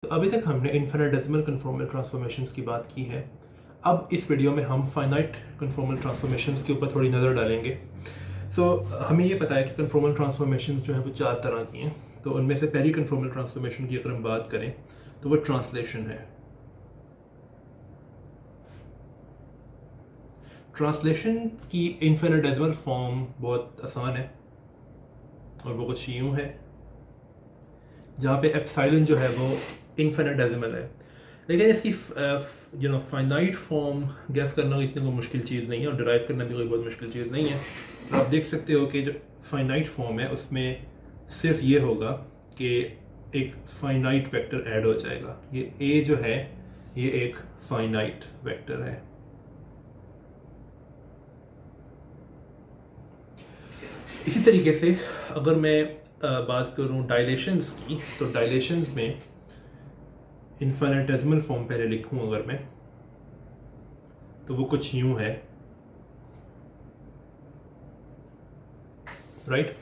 तो अभी तक हमने इन्फिनिटेसिमल कन्फॉर्मल ट्रांसफॉर्मेशंस की बात की है। अब इस वीडियो में हम फाइनाइट कन्फॉर्मल ट्रांसफॉर्मेशंस के ऊपर थोड़ी नज़र डालेंगे। हमें ये पता है कि कन्फॉर्मल ट्रांसफॉर्मेशंस जो है वो 4 तरह की हैं। तो उनमें से पहली कन्फॉर्मल ट्रांसफॉर्मेशन की अगर हम बात करें तो वो ट्रांसलेशन है। ट्रांसलेशन की इन्फिनिटेसिमल फॉर्म बहुत आसान है और वो कुछ यूँ है, जहाँ पे एप्सिलॉन जो है वो इन्फिनिटेसिमल है। लेकिन इसकी फाइनाइट फॉर्म गैस करना इतनी कोई मुश्किल चीज़ नहीं है और डिराइव करना भी कोई बहुत मुश्किल चीज़ नहीं है। तो आप देख सकते हो कि जो फाइनाइट फॉर्म है उसमें सिर्फ ये होगा कि एक फाइनाइट वेक्टर ऐड हो जाएगा। ये ए जो है ये एक फाइनाइट वेक्टर है। इसी तरीके से अगर मैं बात करूं डायलेशंस की, तो डायलेशंस में इन्फिनिटेसिमल फॉर्म पहले लिखूं अगर मैं, तो वो कुछ यूं है, राइट।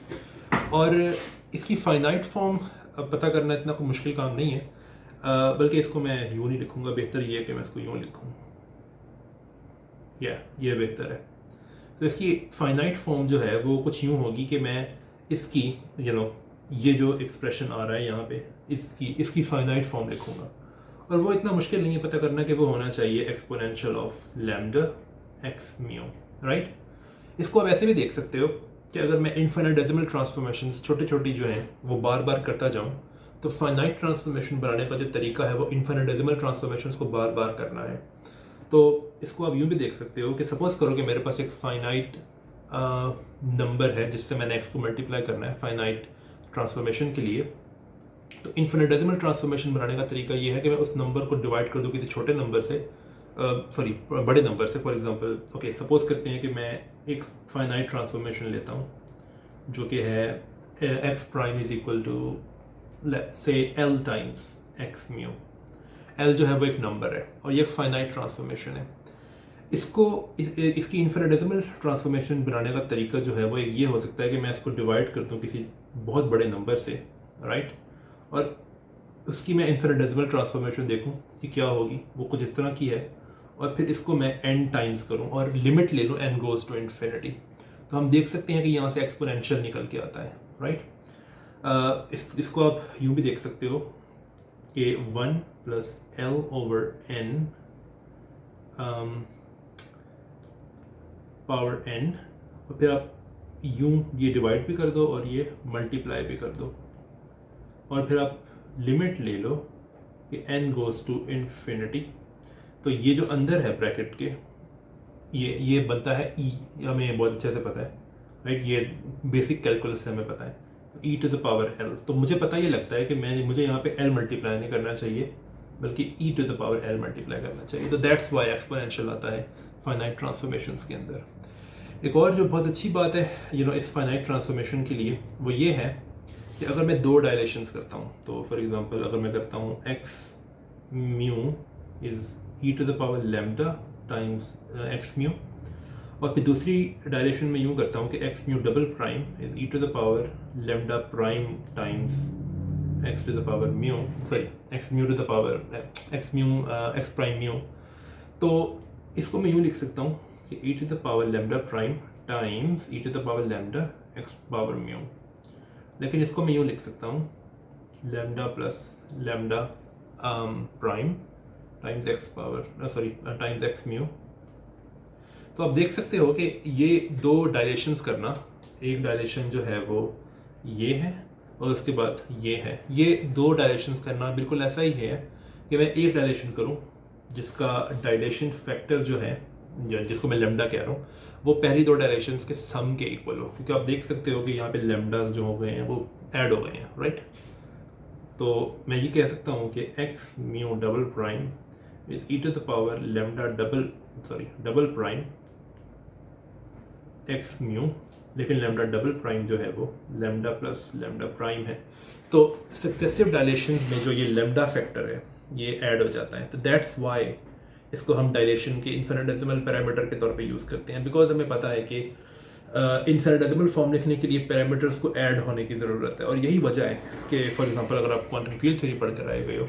और इसकी फाइनाइट फॉर्म पता करना इतना कोई मुश्किल काम नहीं है, बल्कि इसको मैं यूं नहीं लिखूंगा। बेहतर ये है कि मैं इसको यूं लिखूं, ये बेहतर है। तो इसकी फाइनाइट फॉर्म जो है वो कुछ यूं होगी कि मैं इसकी ये जो एक्सप्रेशन आ रहा है यहाँ पे, इसकी फाइनाइट फॉर्म लिखूंगा। और वो इतना मुश्किल नहीं है पता करना कि वो होना चाहिए exponential of lambda x mu, right. इसको आप ऐसे भी देख सकते हो कि अगर मैं इन्फिनिटेसिमल ट्रांसफॉर्मेशंस छोटी छोटी जो हैं वो बार बार करता जाऊँ, तो फाइनाइट ट्रांसफॉर्मेशन बनाने का जो तरीका है वो इन्फिनिटेसिमल ट्रांसफॉर्मेशंस को बार बार करना है। तो इसको आप यूँ भी देख सकते हो कि सपोज करो कि मेरे पास एक फाइनाइट नंबर है जिससे मैंने एक्स को मल्टीप्लाई करना है फाइनाइट ट्रांसफॉर्मेशन के लिए। तो इन्फिनिटेसिमल ट्रांसफॉर्मेशन बनाने का तरीका ये है कि मैं उस नंबर को डिवाइड कर दूं किसी छोटे नंबर से, बड़े नंबर से। फॉर एग्जांपल ओके, सपोज करते हैं कि मैं एक फाइनाइट ट्रांसफॉर्मेशन लेता हूं जो कि है x prime is equal to let's say l times x mu. L जो है वो एक नंबर है और ये एक फाइनाइट ट्रांसफॉर्मेशन है। इसकी इन्फिनिटेसिमल ट्रांसफॉर्मेशन बनाने का तरीका जो है वो ये हो सकता है कि मैं इसको डिवाइड कर दूं किसी बहुत बड़े नंबर से, राइट। और उसकी मैं इन्फिनिटेसिमल ट्रांसफॉर्मेशन देखूं कि क्या होगी, वो कुछ इस तरह की है। और फिर इसको मैं n टाइम्स करूं और लिमिट ले लूं n गोज टू इन्फिनिटी, तो हम देख सकते हैं कि यहाँ से एक्सपोनेंशियल निकल के आता है, राइट। इसको आप यूँ भी देख सकते हो कि 1 plus L over n power n, और फिर आप यूँ ये डिवाइड भी कर दो और ये मल्टीप्लाई भी कर दो, और फिर आप लिमिट ले लो कि n गोज टू इन्फिनिटी। तो ये जो अंदर है ब्रैकेट के, ये बनता है e, हमें बहुत अच्छे से पता है, राइट। ये बेसिक कैलकुलस से हमें पता है। तो e to the power l, तो मुझे पता ये लगता है कि मुझे यहाँ पे l मल्टीप्लाई नहीं करना चाहिए बल्कि e to the power l multiply करना चाहिए। तो दैट्स वाई एक्सपोनेंशियल आता है फाइनाइट ट्रांसफॉर्मेशंस के अंदर। एक और जो बहुत अच्छी बात है इस फाइनाइट ट्रांसफॉर्मेशन के लिए वो ये है कि अगर मैं दो डायलेशंस करता हूँ, तो फॉर एग्जांपल अगर मैं करता हूँ x mu is e to the power lambda times x mu, और फिर दूसरी डायलेशन में यूँ करता हूँ कि x mu double prime is e to the power lambda prime times x to the power mu, sorry x mu to the power x mu x prime mu. तो इसको मैं यूँ लिख सकता हूँ कि e to the power lambda prime times e to the power lambda x power mu. लेकिन इसको मैं यूँ लिख सकता हूँ lambda plus lambda prime times x power times x mu. तो आप देख सकते हो कि ये दो डायलेशंस करना, एक डायलेशन जो है वो ये है और उसके बाद ये है, ये दो डायलेशंस करना बिल्कुल ऐसा ही है कि मैं एक डायलेशन करूँ जिसका डायलेशन फैक्टर जो है, जिसको मैं लैम्डा कह रहा हूँ, वो पहली दो डायरेक्शंस के सम के इक्वल हो, क्योंकि आप देख सकते हो कि यहाँ पे लैम्डास जो हो गए हैं वो ऐड हो गए हैं, राइट। तो मैं ये कह सकता हूँ कि x mu double prime is e to the power lambda double prime x mu, लेकिन लैम्डा डबल प्राइम जो है वो लैम्डा प्लस लैम्डा प्राइम है। तो सक्सेसिव डायलेशंस में जो ये लैम्डा फैक्टर है ये ऐड हो जाता है। तो दैट्स वाई इसको हम डायलेशन के इन्फिनिटेसिमल पैरामीटर के तौर पे यूज़ करते हैं, बिकॉज हमें पता है कि इन्फिनिटेसिमल फॉर्म लिखने के लिए पैरामीटर्स को ऐड होने की ज़रूरत है। और यही वजह है कि फॉर एग्जांपल अगर आप क्वांटम फील्ड थ्योरी पढ़ कर आए हुए हो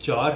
4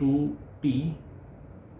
2t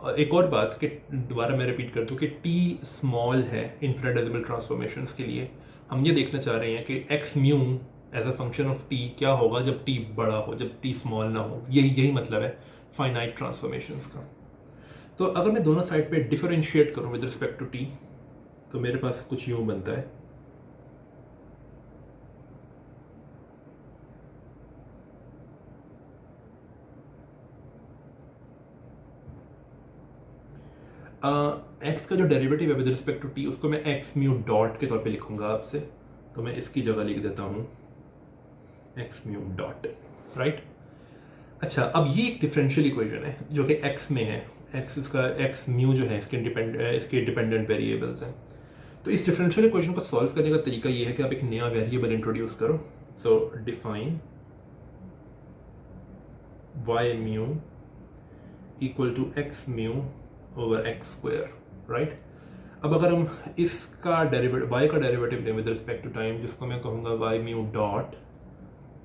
एक और बात कि दोबारा मैं रिपीट कर दूं कि टी स्मॉल है इन्फिनिटेसिमल ट्रांसफॉर्मेशंस के लिए। हम ये देखना चाह रहे हैं कि x mu as a function of t क्या होगा जब टी बड़ा हो, जब टी स्मॉल ना हो। यही मतलब है फाइनाइट ट्रांसफॉर्मेशंस का। तो अगर मैं दोनों साइड पे डिफरेंशिएट करूं विद रिस्पेक्ट टू टी, तो मेरे पास कुछ यूं बनता है। एक्स का जो डेरिवेटिव है विद रिस्पेक्ट टू टी, उसको मैं एक्स म्यू डॉट के तौर पे लिखूंगा आपसे। तो मैं इसकी जगह लिख देता हूँ एक्स म्यू डॉट, राइट। अच्छा, अब ये एक डिफरेंशियल इक्वेशन है जो कि एक्स में है। एक्स म्यू जो है इसके डिपेंडेंट वेरिएबल्स हैं। तो इस डिफरेंशियल इक्वेशन को सॉल्व करने का तरीका ये है कि आप एक नया वेरिएबल इंट्रोड्यूस करो। So define y mu equal to x mu over x square, right. अब अगर हम इसका डेरिवेटिव y का डेरिवेटिव लें विद रिस्पेक्ट टू टाइम, जिसको मैं कहूँगा वाई म्यू डॉट,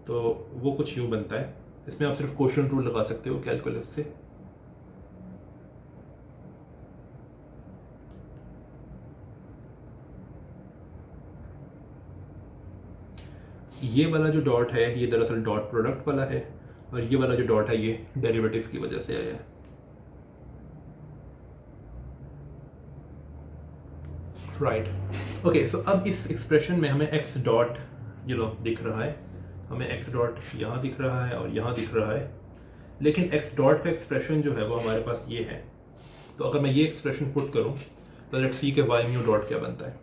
तो वो कुछ यूँ बनता है। इसमें आप सिर्फ क्वोशिएंट रूल लगा सकते हो कैलकुलस से। ये वाला जो डॉट है ये दरअसल डॉट प्रोडक्ट वाला है, और ये वाला जो डॉट है ये डेरिवेटिव की वजह से आया है। Right, okay. सो अब इस एक्सप्रेशन में हमें एक्स डॉट दिख रहा है, हमें एक्स डॉट यहाँ दिख रहा है और यहाँ दिख रहा है, लेकिन एक्स डॉट का एक्सप्रेशन जो है वो हमारे पास ये है। तो अगर मैं ये एक्सप्रेशन पुट करूँ तो लेट्स सी के वाई म्यू डॉट क्या बनता है।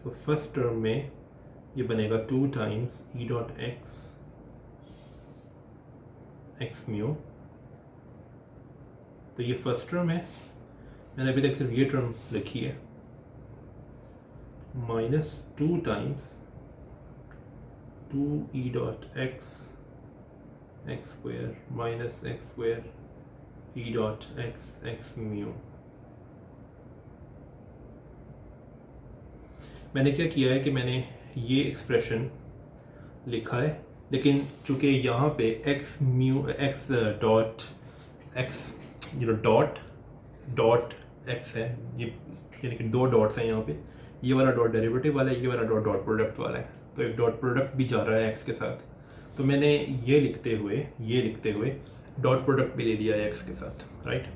तो फर्स्ट टर्म में ये बनेगा 2 times E dot x mu. तो ये फर्स्ट टर्म है, मैंने अभी तक सिर्फ ये टर्म लिखी है, minus 2 times 2 E dot x square minus x square E dot x mu. मैंने क्या किया है कि मैंने ये एक्सप्रेशन लिखा है, लेकिन चूंकि यहाँ पे x mu x dot x dot x है, ये यानी कि 2 डॉट्स हैं यहाँ पे। ये वाला डॉट डेरिवेटिव वाला है, ये वाला डॉट प्रोडक्ट वाला है। तो एक डॉट प्रोडक्ट भी जा रहा है एक्स के साथ, तो मैंने ये लिखते हुए डॉट प्रोडक्ट भी दे दिया है एक्स के साथ, राइट।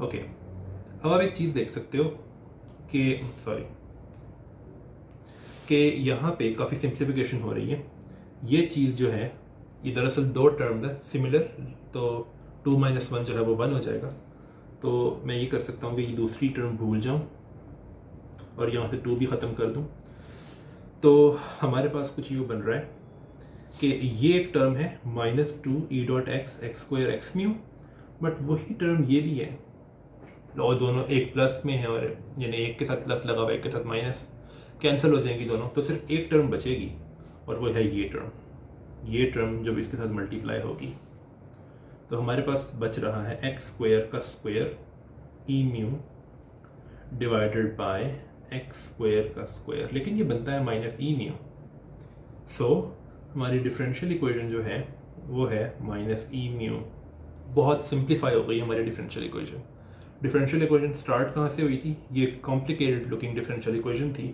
ओके, अब आप एक चीज़ देख सकते हो कि यहाँ पे काफ़ी सिंप्लीफिकेशन हो रही है। ये चीज़ जो है ये दरअसल 2 टर्म है सिमिलर, तो 2 - 1 जो है वो 1 हो जाएगा। तो मैं ये कर सकता हूँ कि ये दूसरी टर्म भूल जाऊँ और यहाँ से 2 भी ख़त्म कर दूँ। तो हमारे पास कुछ यूँ बन रहा है कि ये एक टर्म है -2 E dot x square x mu, but वही टर्म ये भी है, और दोनों एक प्लस में है, और यानी एक के साथ प्लस लगा हुआ एक के साथ माइनस, कैंसिल हो जाएंगी दोनों, तो सिर्फ एक टर्म बचेगी और वो है ये टर्म जब इसके साथ मल्टीप्लाई होगी। तो हमारे पास बच रहा है एक्स स्क्वायर का square E mu divided by x square का स्क्वायर, लेकिन ये बनता है माइनस ई म्यू। सो हमारी डिफरेंशियल इक्वेशन जो है वो है माइनस ई म्यू। बहुत सिंप्लीफाई हो गई हमारी डिफरेंशियल इक्वेशन स्टार्ट कहाँ से हुई थी? ये कॉम्प्लिकेटेड लुकिंग डिफरेंशियल इक्वेशन थी,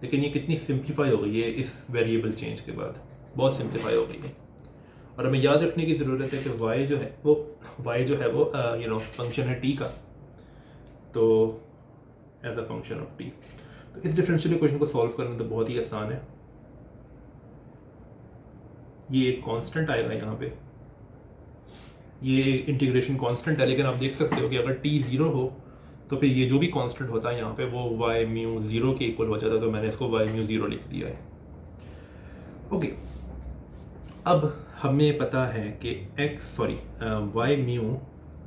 लेकिन ये कितनी सिंप्लीफाई हो गई है इस वेरिएबल चेंज के बाद, बहुत सिंप्लीफाई हो गई है। और हमें याद रखने की ज़रूरत है कि y जो है वो फंक्शन है t का, तो as a function of t। तो इस डिफरेंशियल इक्वेशन को सॉल्व करना तो बहुत ही आसान है। ये एक कांस्टेंट आएगा यहाँ पे, ये इंटीग्रेशन कांस्टेंट है, लेकिन आप देख सकते हो कि अगर t 0 हो तो फिर ये जो भी कांस्टेंट होता है यहाँ पे वो y म्यू 0 के इक्वल हो जाता, तो मैंने इसको y म्यू 0 लिख दिया है। ओके, अब हमें पता है कि y म्यू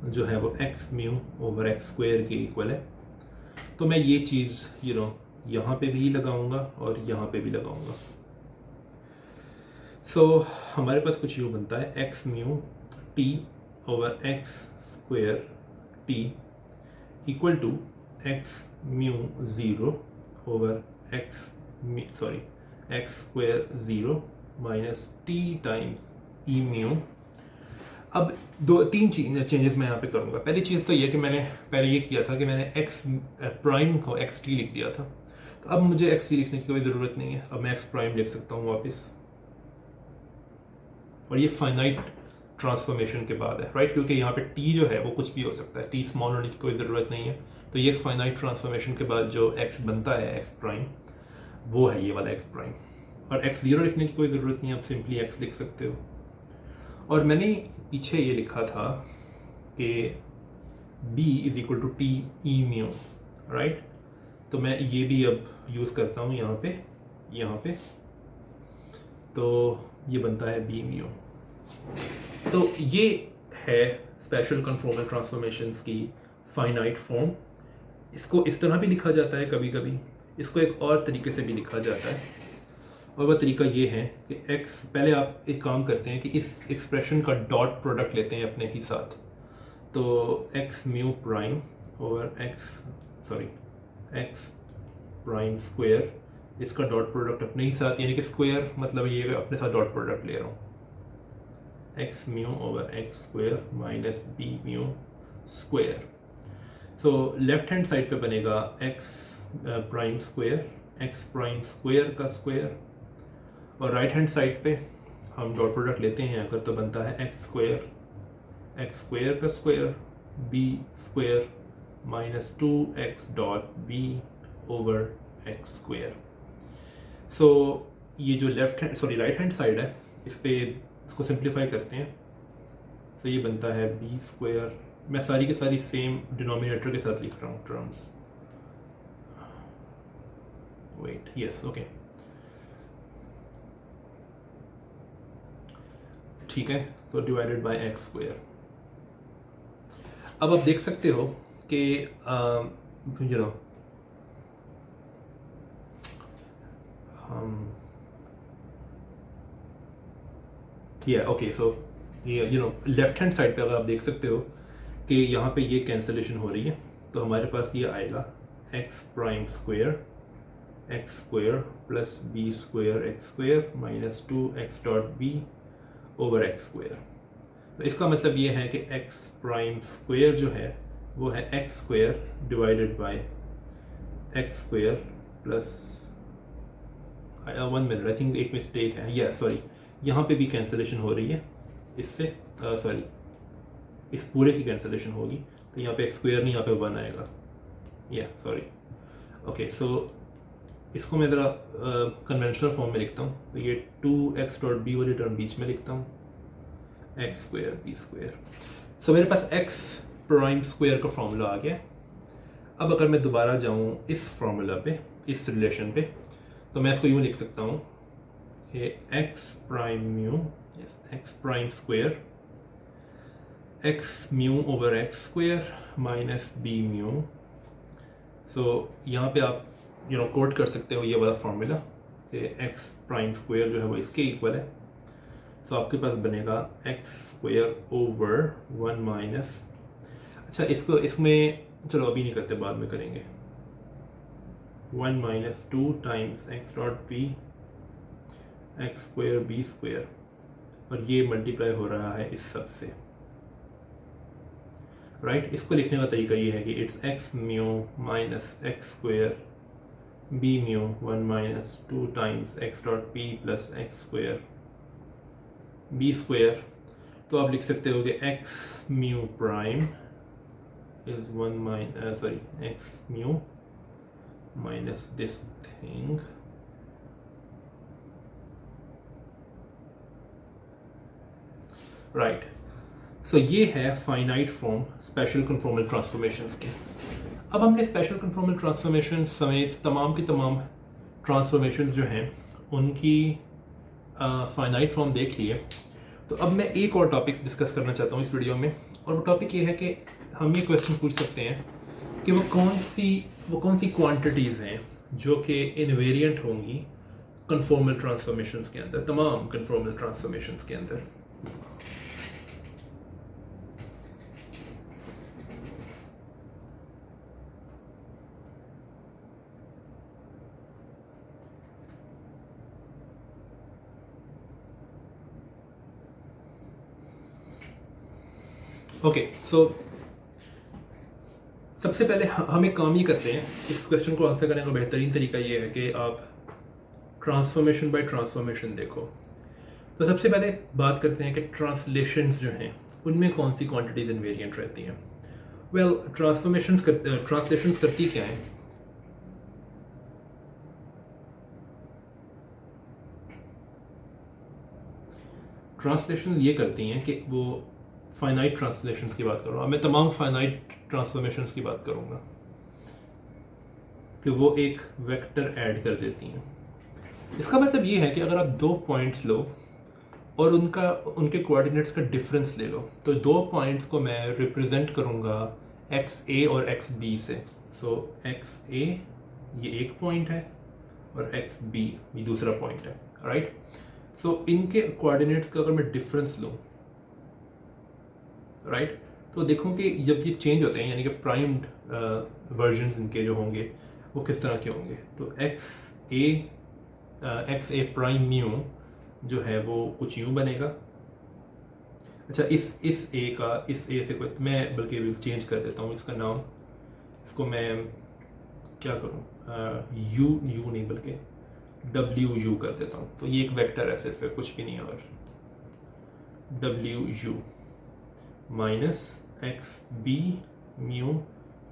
जो है वो x mu over x square के इक्वल है। तो मैं ये चीज़ यहाँ पे भी लगाऊंगा और यहाँ पे भी लगाऊंगा। सो हमारे पास कुछ यूँ बनता है x mu t over x square t equal to x mu 0 over x square 0 minus t times e mu. अब दो तीन चेंजेस मैं यहाँ पे करूँगा। पहली चीज़ तो ये कि मैंने पहले ये किया था कि मैंने एक्स प्राइम को एक्स टी लिख दिया था, तो अब मुझे एक्स टी लिखने की कोई ज़रूरत नहीं है, अब मैं एक्स प्राइम लिख सकता हूँ वापस। और ये फाइनाइट ट्रांसफॉर्मेशन के बाद है, राइट, क्योंकि यहाँ पे टी जो है वो कुछ भी हो सकता है, टी स्मॉल होने की कोई ज़रूरत नहीं है। तो ये फाइनाइट ट्रांसफॉर्मेशन के बाद जो एक्स बनता है एक्स प्राइम, वो है ये वाला एक्स प्राइम। और एक्स ज़ीरो लिखने की कोई ज़रूरत नहीं है, आप सिंपली एक्स लिख सकते हो। और मैंने पीछे ये लिखा था कि b is equal to t e mu, right, तो मैं ये भी अब यूज़ करता हूँ यहाँ पे, तो ये बनता है b म्यू। तो ये है स्पेशल कन्फॉर्मल ट्रांसफॉर्मेशंस की फाइनाइट फॉर्म। इसको इस तरह भी लिखा जाता है कभी कभी, इसको एक और तरीके से भी लिखा जाता है, और वह तरीका ये है कि x, पहले आप एक काम करते हैं कि इस एक्सप्रेशन का डॉट प्रोडक्ट लेते हैं अपने ही साथ, तो x म्यू प्राइम और x प्राइम स्क्वायर, इसका डॉट प्रोडक्ट अपने ही साथ, यानी कि स्क्वायर मतलब ये अपने साथ डॉट प्रोडक्ट ले रहा हूँ, x mu over x square minus b mu square. So left hand side पे बनेगा x prime square, x prime square का स्क्वायर, और राइट हैंड साइड पे हम डॉट प्रोडक्ट लेते हैं अगर, तो बनता है x स्क्वायर का square b square minus 2x dot b over x square. So ये जो राइट हैंड साइड है, इसको सिंप्लीफाई करते हैं, सो ये बनता है b स्क्वायर, मैं सारी की सारी सेम डिनोमिनेटर के साथ लिख रहा हूँ टर्म्स, वेट, यस, ओके, ठीक है, तो डिवाइडेड बाय एक्स स्क्वायर। अब आप देख सकते हो कि ओके, सो ये लेफ्ट हैंड साइड पे अगर आप देख सकते हो कि यहाँ पे ये कैंसलेशन हो रही है, तो हमारे पास ये आएगा x prime square x square plus b square x square minus 2x dot b over x square. तो इसका मतलब ये है कि एक्स प्राइम स्क्वायर जो है वो है x square divided bye x square plus 1 minute, I think एक मिस्टेक है, या सॉरी, यहाँ पे भी कैंसलेशन हो रही है इससे, सॉरी, इस पूरे की कैंसलेशन होगी, तो यहाँ पे एक्स स्क्वायर नहीं, यहाँ पे 1 आएगा, या सॉरी, ओके, सो इसको मैं ज़रा कन्वेंशनल फॉर्म में लिखता हूँ, तो ये 2x डॉट बी वाली टर्म बीच में लिखता हूँ, एक्स स्क्वायर बी स्क्वायर। सो मेरे पास एक्स प्राइम स्क्वायर का फॉर्मूला आ गया। अब अगर मैं दोबारा जाऊँ इस फॉर्मूला पे, इस रिलेशन पे, तो मैं इसको यूँ लिख सकता हूँ कि x prime mu, x prime square x mu over x square minus b mu. So यहाँ पे आप कोट कर सकते हो ये वाला फॉर्मूला कि एक्स प्राइम स्क्वायर जो है वो इसके इक्वल है, तो आपके पास बनेगा एक्स स्क्वायर ओवर 1 माइनस, अच्छा इसमें चलो अभी नहीं करते, बाद में करेंगे, 1 minus 2 times x dot b x square b square, और ये मल्टीप्लाई हो रहा है इस सब से, राइट। इसको लिखने का तरीका ये है कि it's x mu minus x square b mu 1 minus 2 times x dot p plus x square b square. तो आप लिख सकते हो कि x mu prime is 1 minus, sorry, x mu minus this thing right. So ये है finite form special conformal transformations के। अब हमने स्पेशल कन्फॉर्मल ट्रांसफॉर्मेशन समेत तमाम की तमाम ट्रांसफॉर्मेशंस जो हैं उनकी फाइनाइट फॉर्म देख लिए। तो अब मैं एक और टॉपिक डिस्कस करना चाहता हूँ इस वीडियो में, और वो टॉपिक ये है कि हम ये क्वेश्चन पूछ सकते हैं कि वो कौन सी क्वांटिटीज़ हैं जो कि इनवेरिएंट होंगी कन्फॉर्मल ट्रांसफॉर्मेशंस के अंदर, तमाम कन्फॉर्मल ट्रांसफॉर्मेशंस के अंदर। ओके, सो सबसे पहले हम एक काम ये करते हैं, इस क्वेश्चन को आंसर करने का बेहतरीन तरीका ये है कि आप ट्रांसफॉर्मेशन बाय ट्रांसफॉर्मेशन देखो। तो सबसे पहले बात करते हैं कि ट्रांसलेशंस जो हैं उनमें कौन सी क्वांटिटीज इनवेरिएंट रहती हैं। वेल, ट्रांसलेशंस करती क्या हैं? ट्रांसलेशन ये करती हैं कि वो फाइनाइट ट्रांसलेशंस की बात कर रहा हूँ मैं, तमाम फाइनाइट ट्रांसफॉर्मेशंस की बात करूँगा कि वो एक वेक्टर ऐड कर देती हैं। इसका मतलब ये है कि अगर आप दो पॉइंट्स लो और उनके कोऑर्डिनेट्स का डिफरेंस ले लो, तो दो पॉइंट्स को मैं रिप्रेजेंट करूँगा एक्स ए और एक्स बी से। सो एक्स ए ये एक पॉइंट है और एक्स बी ये दूसरा पॉइंट है, राइट। सो इनके कोऑर्डिनेट्स का अगर मैं डिफरेंस लूँ, राइट, तो देखो कि जब ये चेंज होते हैं, यानी कि प्राइम्ड वर्जन्स इनके जो होंगे वो किस तरह के होंगे। तो एक्स ए प्राइम म्यू जो है वो कुछ यूँ बनेगा। अच्छा, इस ए का इस ए से कोई मैं बल्कि चेंज कर देता हूँ इसका नाम, इसको मैं क्या करूँ, यू नहीं बल्कि डब्ल्यू यू कर देता हूँ। तो ये एक वेक्टर है सिर्फ, कुछ भी नहीं है। और W you minus x b mu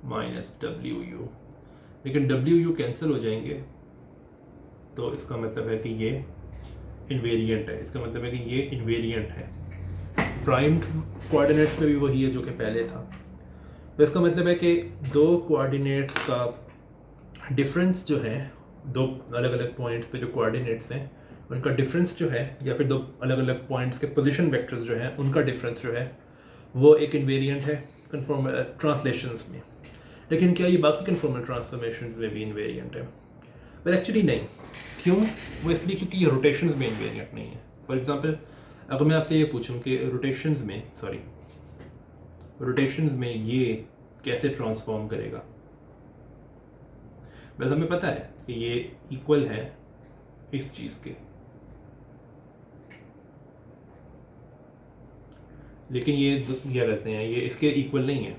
minus W you, लेकिन डब्ल्यू यू कैंसिल हो जाएंगे, तो इसका मतलब है कि ये इनवेरिएंट है। इसका मतलब है कि ये इनवेरिएंट है। प्राइम्ड कोऑर्डिनेट्स में भी वही है जो कि पहले था। तो इसका मतलब है कि दो कोऑर्डिनेट्स का डिफरेंस जो है, दो अलग अलग पॉइंट्स पे जो कोऑर्डिनेट्स हैं उनका डिफरेंस जो है, या फिर दो अलग अलग पॉइंट्स के पोजीशन वेक्टर्स जो हैं उनका डिफरेंस जो है वो एक इनवेरिएंट है कन्फॉर्म ट्रांसलेशंस में। लेकिन क्या ये बाकी कन्फॉर्मल ट्रांसफॉर्मेशंस में भी इनवेरिएंट है? पर एक्चुअली नहीं। क्यों? वो इसलिए क्योंकि ये रोटेशंस में इनवेरिएंट नहीं है। फॉर एग्जांपल, अगर मैं आपसे ये पूछूं कि रोटेशंस में ये कैसे ट्रांसफॉर्म करेगा, वैसे हमें पता है कि ये इक्वल है इस चीज़ के, लेकिन ये क्या कहते हैं, ये इसके इक्वल नहीं है।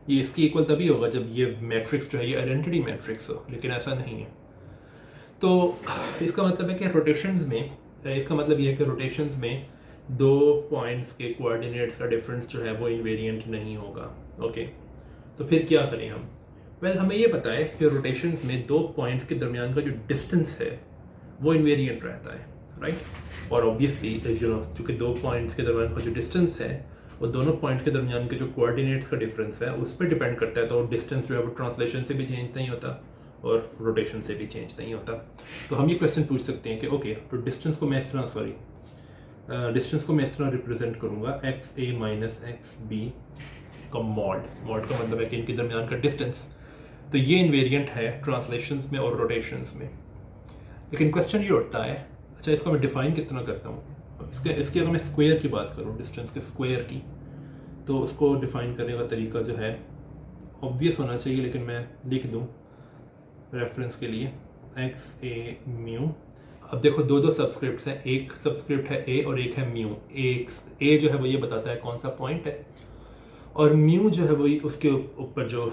ये इसकी इक्वल तभी होगा जब ये मैट्रिक्स जो है ये आइडेंटिटी मैट्रिक्स हो, लेकिन ऐसा नहीं है। तो इसका मतलब है कि रोटेशंस में, इसका मतलब ये है कि रोटेशंस में दो पॉइंट्स के कोऑर्डिनेट्स का डिफरेंस जो है वो इनवेरिएंट नहीं होगा। ओके, तो फिर क्या करें हम? वेल, हमें ये पता है कि रोटेशंस में दो पॉइंट्स के दरमियान का जो डिस्टेंस है वो इनवेरिएंट रहता है, राइट। और ऑब्वियसली चूँकि दो पॉइंट्स के दरमियान का जो डिस्टेंस है वो दोनों पॉइंट के दरमियान के जो कोऑर्डिनेट्स का डिफरेंस है उस पर डिपेंड करता है। तो डिस्टेंस जो है वो ट्रांसलेशन से भी चेंज नहीं होता और रोटेशन से भी चेंज नहीं होता। तो हम ये क्वेश्चन पूछ सकते हैं कि ओके, तो डिस्टेंस को मैं इस तरह रिप्रेजेंट करूँगा x a minus x B का मॉड का मतलब है कि इनके दरमियान का डिस्टेंस। तो ये इनवेरिएंट है ट्रांसलेशंस में और रोटेशंस में। लेकिन क्वेश्चन ये उठता है, अच्छा इसको मैं डिफाइन किस तरह करता हूँ? इसके अगर मैं स्क्वायर की बात करूँ, डिस्टेंस के स्क्वायर की, तो उसको डिफाइन करने का तरीका जो है ऑब्वियस होना चाहिए, लेकिन मैं लिख दूँ रेफरेंस के लिए एक्स ए म्यू। अब देखो दो सब्सक्रिप्ट्स हैं, एक सब्सक्रिप्ट है ए और एक है म्यू। ए जो है वो ये बताता है कौन सा पॉइंट है, और म्यू जो है वही उसके ऊपर जो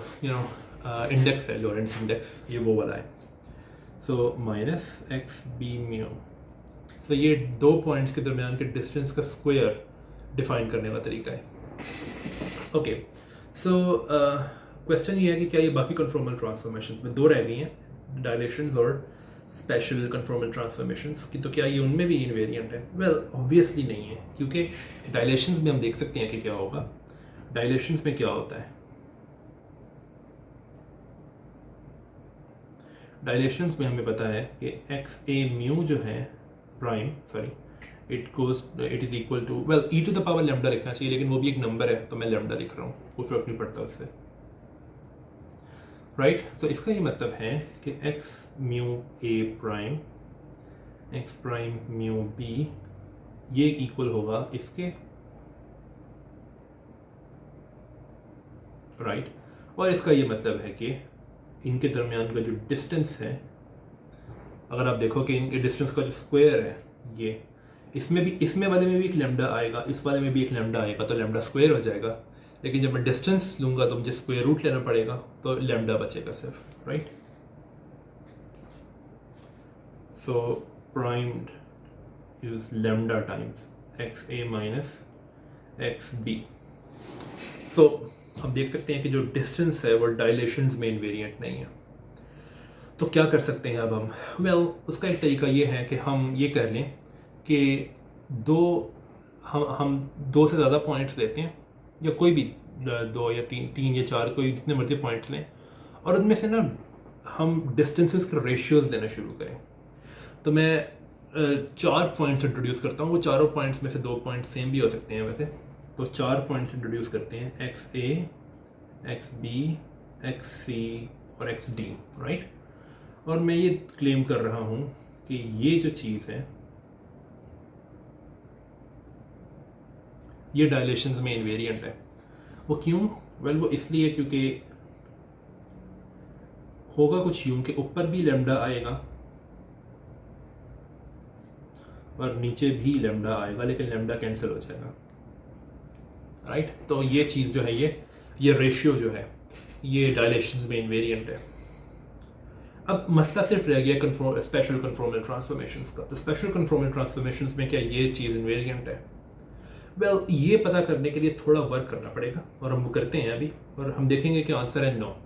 इंडेक्स है, लॉरेंट्ज इंडेक्स, ये वो वाला है। So minus x b mu. So ये दो पॉइंट्स के दरमियान के डिस्टेंस का स्क्वायर डिफाइन करने का तरीका है। ओके, सो क्वेश्चन ये है कि क्या ये बाकी कन्फॉर्मल ट्रांसफॉर्मेशंस में दो रह गई हैं, डायलेशंस और स्पेशल कन्फॉर्मल ट्रांसफॉर्मेशंस की, तो क्या ये उनमें भी इनवेरिएंट है? वेल, ऑब्वियसली नहीं है, क्योंकि डायलेशंस में हम देख सकते हैं कि क्या होगा। डायलेशंस में क्या होता है? डायलेशंस में हमें पता है कि एक्स ए म्यू जो है prime, it is equal to, well, e to the power lambda लिखना चाहिए, लेकिन वो भी एक नंबर है तो मैं लैम्डा लिख रहा हूँ, कुछ फर्क नहीं पड़ता उससे, राइट। तो इसका ये मतलब है कि x mu a prime, x prime mu b, ये इक्वल होगा इसके, राइट। और इसका ये मतलब है कि इनके दरमियान का जो डिस्टेंस है, अगर आप देखो कि इनके डिस्टेंस का जो स्क्वायर है, ये इसमें वाले में भी एक लेमडा आएगा, इस वाले में भी एक लेमडा आएगा, तो लेमडा स्क्वायर हो जाएगा। लेकिन जब मैं डिस्टेंस लूँगा तो मुझे स्क्वायर रूट लेना पड़ेगा, तो लेमडा बचेगा सिर्फ, right. So primed is lambda times x a minus x b. तो हम देख सकते हैं कि जो डिस्टेंस है वो डायलेशंस में इनवेरिएंट नहीं है। तो क्या कर सकते हैं अब हम? उसका एक तरीका ये है कि हम ये कर लें कि हम दो से ज़्यादा पॉइंट्स लेते हैं, या कोई भी दो या तीन या चार, कोई जितने मर्जी पॉइंट्स लें, और उनमें से ना हम डिस्टेंसेस के रेशियोज लेना शुरू करें। तो मैं 4 पॉइंट्स इंट्रोड्यूस करता हूँ, वो चारों पॉइंट्स में से 2 पॉइंट्स सेम भी हो सकते हैं वैसे। तो 4 पॉइंट्स इंट्रोड्यूस करते हैं, एक्स ए, एक्स बी, एक्स सी और एक्स डी, राइट। और मैं ये क्लेम कर रहा हूँ कि ये जो चीज़ है ये डायलेशंस में इनवेरिएंट है। वो क्यों? वो इसलिए क्योंकि होगा कुछ यूं के ऊपर भी लेमडा आएगा और नीचे भी लेमडा आएगा, लेकिन लेमडा कैंसिल हो जाएगा, राइट। तो ये चीज़ जो है, ये रेशियो जो है ये डायलेशंस में इनवेरिएंट है। अब मसला सिर्फ रह गया स्पेशल कन्फॉर्मल ट्रांसफॉर्मेशंस का। तो स्पेशल कन्फॉर्मल ट्रांसफॉर्मेशंस में क्या ये चीज़ इनवेरिएंट है? ये पता करने के लिए थोड़ा वर्क करना पड़ेगा, और हम वो करते हैं अभी, और हम देखेंगे कि आंसर है no.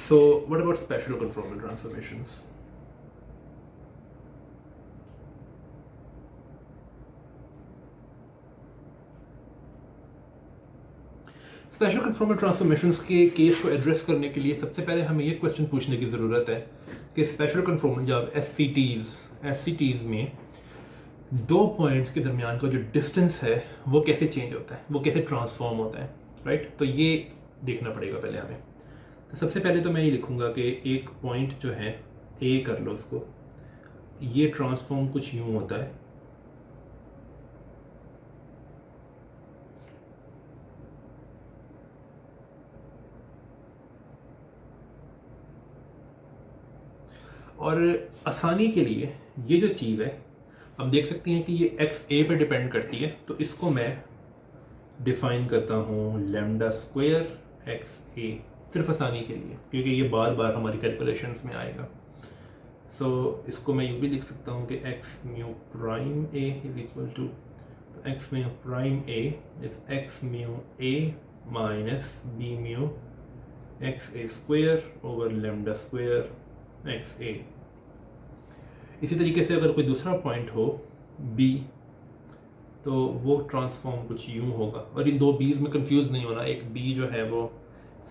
So what about special conformal transformations? Special conformal transformations के केस को एड्रेस करने के लिए सबसे पहले हमें ये क्वेश्चन पूछने की ज़रूरत है कि स्पेशल कन्फॉर्मल जब एससीटीज़ में 2 पॉइंट्स के दरमियान का जो डिस्टेंस है वो कैसे चेंज होता है, वो कैसे ट्रांसफॉर्म होता है, राइट। तो ये देखना पड़ेगा पहले हमें। तो सबसे पहले तो मैं ये लिखूँगा कि एक पॉइंट जो है ए कर लो उसको, ये ट्रांसफॉर्म कुछ यूँ होता है, और आसानी के लिए ये जो चीज़ है हम देख सकते हैं कि ये एक्स ए पे डिपेंड करती है, तो इसको मैं डिफाइन करता हूँ लेमडा स्क्वायर एक्स ए, सिर्फ आसानी के लिए, क्योंकि ये बार बार हमारी कैलकुलेशंस में आएगा। सो इसको मैं यूँ भी लिख सकता हूँ कि x mu prime a is equal to, तो x mu prime a is x mu a minus b mu x a square over lambda square x a. इसी तरीके से अगर कोई दूसरा पॉइंट हो बी, तो वो ट्रांसफॉर्म कुछ यूं होगा, और इन 2 बीज में कंफ्यूज नहीं होना, एक बी जो है वो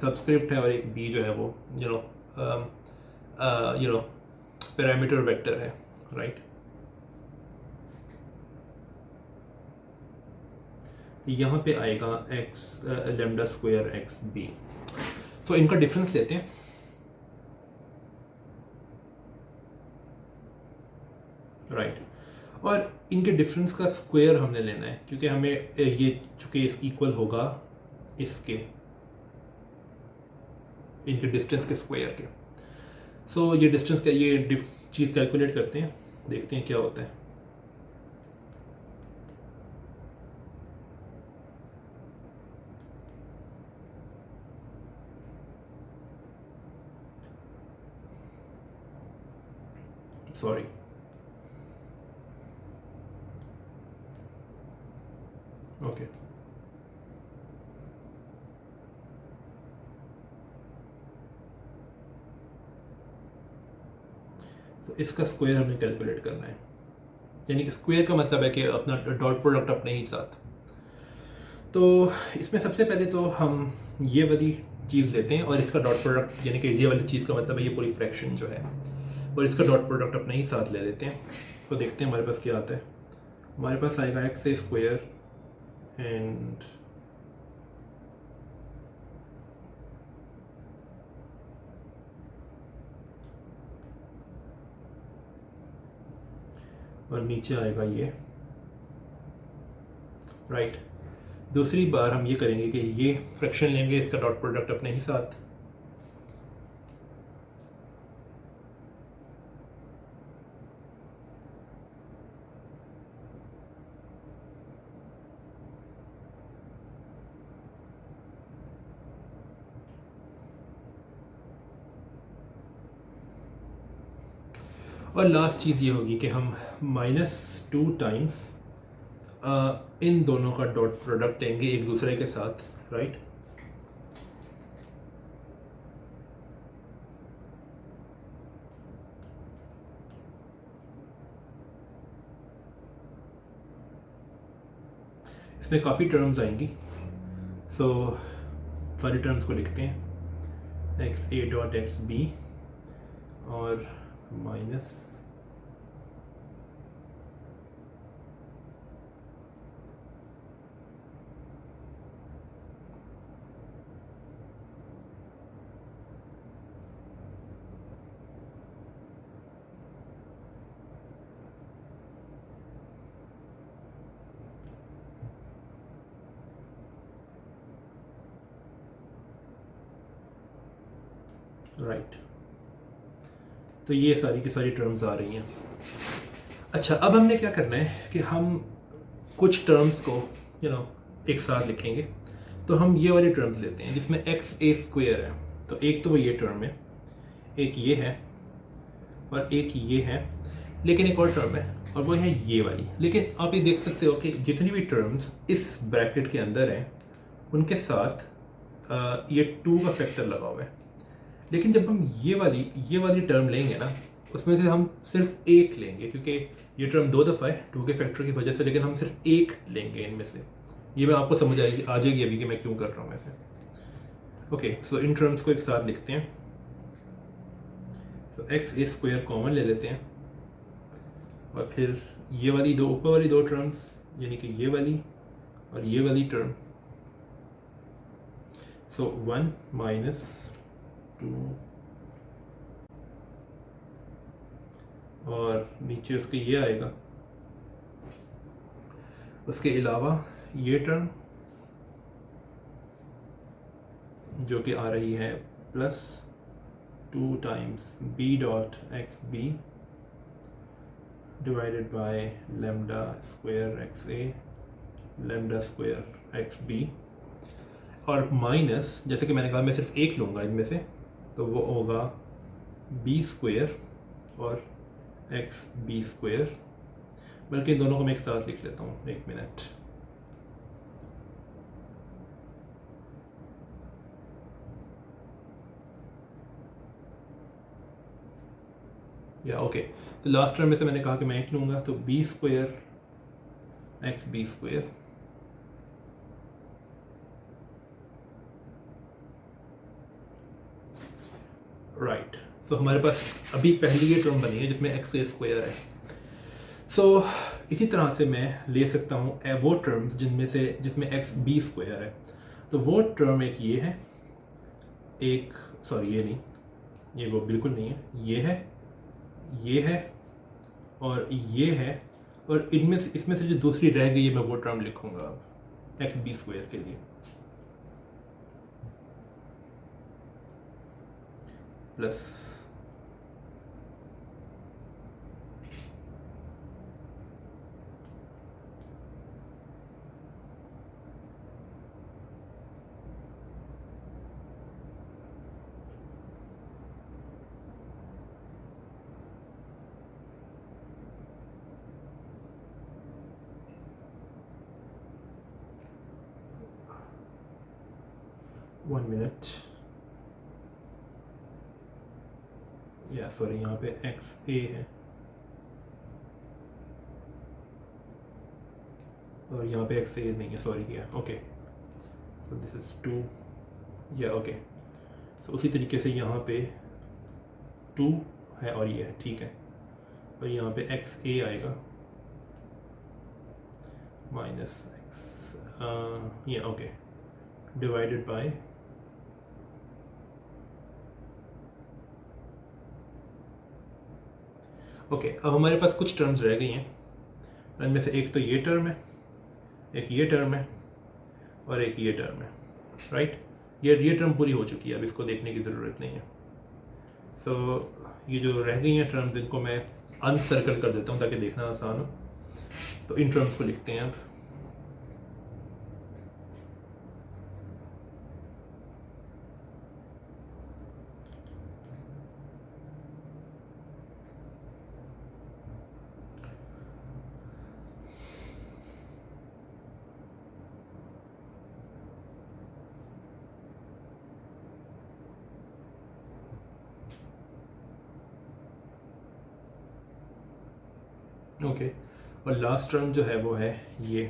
सब्सक्रिप्ट है और एक बी जो है वो यू नो पैरामीटर वेक्टर है, राइट। तो यहाँ पे आएगा x lambda square x b. तो इनका डिफरेंस लेते हैं, राइट। और इनके डिफरेंस का स्क्वायर हमने लेना है, क्योंकि हमें ये चूँकि इक्वल होगा इसके, इनके डिस्टेंस के स्क्वायर के। सो ये डिस्टेंस का ये चीज़ कैलकुलेट करते हैं, देखते हैं क्या होता है। Sorry, okay. तो इसका स्क्वायर हमें कैलकुलेट करना है, यानी कि स्क्वायर का मतलब है कि अपना डॉट प्रोडक्ट अपने ही साथ। तो इसमें सबसे पहले तो हम ये वाली चीज़ लेते हैं और इसका डॉट प्रोडक्ट, यानी कि ये वाली चीज़ का मतलब है ये पूरी फ्रैक्शन जो है, और इसका डॉट प्रोडक्ट अपने ही साथ ले लेते हैं। तो देखते हैं हमारे पास क्या आता है। हमारे पास आएगा एक्स ए स्क्वायर एंड और नीचे आएगा ये, राइट। दूसरी बार हम ये करेंगे कि ये फ्रैक्शन लेंगे, इसका डॉट प्रोडक्ट अपने ही साथ, और लास्ट चीज़ ये होगी कि हम -2 टाइम्स इन दोनों का डॉट प्रोडक्ट लेंगे एक दूसरे के साथ, राइट। इसमें काफ़ी टर्म्स आएंगी, सो सारी टर्म्स को लिखते हैं, x a dot x b और माइनस राइट। तो ये सारी की सारी टर्म्स आ रही हैं। अच्छा, अब हमने क्या करना है कि हम कुछ टर्म्स को एक साथ लिखेंगे। तो हम ये वाली टर्म्स लेते हैं जिसमें एक्स ए स्क्वेयर है। तो एक तो वो ये टर्म है, एक ये है और एक ये है, लेकिन एक और टर्म है और वो है ये वाली। लेकिन आप ये देख सकते हो कि जितनी भी टर्म्स इस ब्रैकेट के अंदर हैं उनके साथ ये 2 का फैक्टर लगा हुआ है। लेकिन जब हम ये वाली टर्म लेंगे ना, उसमें से हम सिर्फ एक लेंगे, क्योंकि ये टर्म 2 दफ़ा है 2 के फैक्टर की वजह से, लेकिन हम सिर्फ एक लेंगे इनमें से। ये मैं आपको समझ आ जाएगी अभी कि मैं क्यों कर रहा हूँ ऐसे। ओके, सो इन टर्म्स को एक साथ लिखते हैं। तो एक्स ए स्क्वायर कॉमन ले लेते हैं और फिर ये वाली दो ऊपर वाली दो टर्म्स, यानी कि ये वाली और ये वाली टर्म। सो 1 - 2 और नीचे उसके ये आएगा। उसके अलावा ये टर्म जो कि आ रही है +2 times b dot x b divided by lambda square x a lambda square x b, और माइनस, जैसे कि मैंने कहा मैं सिर्फ एक लूँगा इनमें से, तो वो होगा b स्क्वायर और एक्स बी स्क्वायर। बल्कि इन दोनों को मैं एक साथ लिख लेता हूँ, एक मिनट। या ओके, तो लास्ट टर्म में से मैंने कहा कि मैं एक लूँगा, तो b square x b square right. So हमारे पास अभी पहली ये टर्म बनी है जिसमें एक्स ए स्क्वायर है। सो इसी तरह से मैं ले सकता हूँ वो टर्म्स जिसमें एक्स बी स्क्वायर है। तो वो टर्म एक ये है, एक सॉरी ये नहीं, ये वो बिल्कुल नहीं है, ये है और ये है, और इसमें से जो दूसरी रह गई है मैं वो टर्म लिखूंगा अब एक्स बी स्क्वायर के लिए। प्लस वन मिनट, या सॉरी यहाँ पे एक्स ए है और यहाँ पे एक्स ए नहीं है, सॉरी किया। ओके, सो दिस इज 2, या ओके। सो उसी तरीके से यहाँ पे 2 है और ये है, ठीक है। और यहाँ पे एक्स ए आएगा माइनस एक्स, या ओके, डिवाइडेड बाय ओके। अब हमारे पास कुछ टर्म्स रह गई हैं, इनमें से एक तो ये टर्म है, एक ये टर्म है और एक ये टर्म है, राइट। ये टर्म पूरी हो चुकी है, अब इसको देखने की ज़रूरत नहीं है। सो ये जो रह गई हैं टर्म्स, इनको मैं अनसर्कल कर देता हूँ ताकि देखना आसान हो। तो इन टर्म्स को लिखते हैं अब। ओके, और लास्ट टर्म जो है वो है ये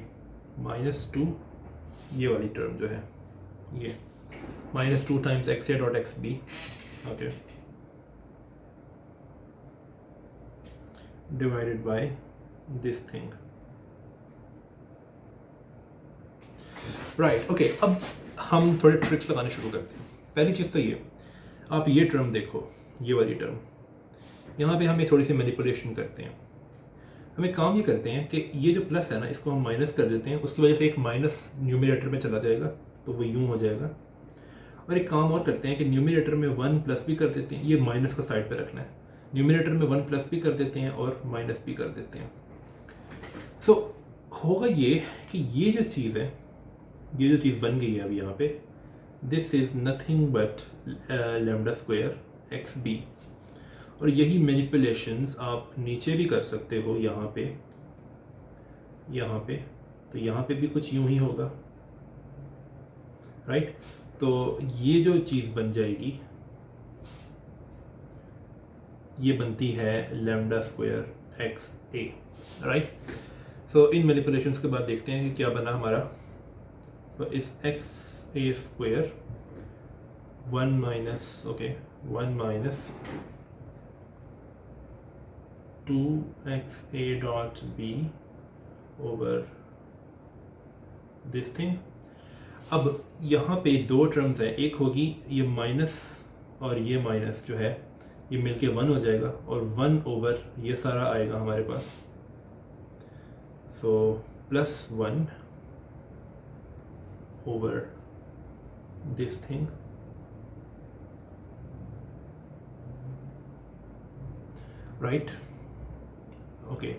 -2, ये वाली टर्म जो है ये -2 times x a dot x b, okay, divided by this thing, right. Okay, अब हम थोड़े ट्रिक्स लगाने शुरू करते हैं। पहली चीज़ तो ये, आप ये टर्म देखो, ये वाली टर्म, यहाँ पे हम एक थोड़ी सी मैनिपुलेशन करते हैं। हम एक काम ये करते हैं कि ये जो प्लस है ना, इसको हम माइनस कर देते हैं, उसकी वजह से एक माइनस न्यूमरेटर में चला जाएगा, तो वो यूँ हो जाएगा। और एक काम और करते हैं कि न्यूमरेटर में 1 प्लस भी कर देते हैं, ये माइनस को साइड पे रखना है, न्यूमरेटर में 1 प्लस भी कर देते हैं और माइनस भी कर देते हैं। सो होगा ये कि ये जो चीज़ है, ये जो चीज़ बन गई है अभी यहाँ पे, this is nothing but lambda square x b. और यही मैनिपुलेशंस आप नीचे भी कर सकते हो, यहाँ पे तो यहाँ पे भी कुछ यूं ही होगा, राइट। तो ये जो चीज़ बन जाएगी, ये बनती है लैम्डा स्क्वायर एक्स ए, राइट। सो इन मैनिपुलेशंस के बाद देखते हैं कि क्या बना हमारा। तो इस x a square 1 minus 2xa dot b over this thing। अब यहाँ पे दो टर्म्स हैं, एक होगी ये माइनस और ये माइनस जो है ये मिलके 1 हो जाएगा, और 1 ओवर ये सारा आएगा हमारे पास, सो +1 over this thing, right. Okay,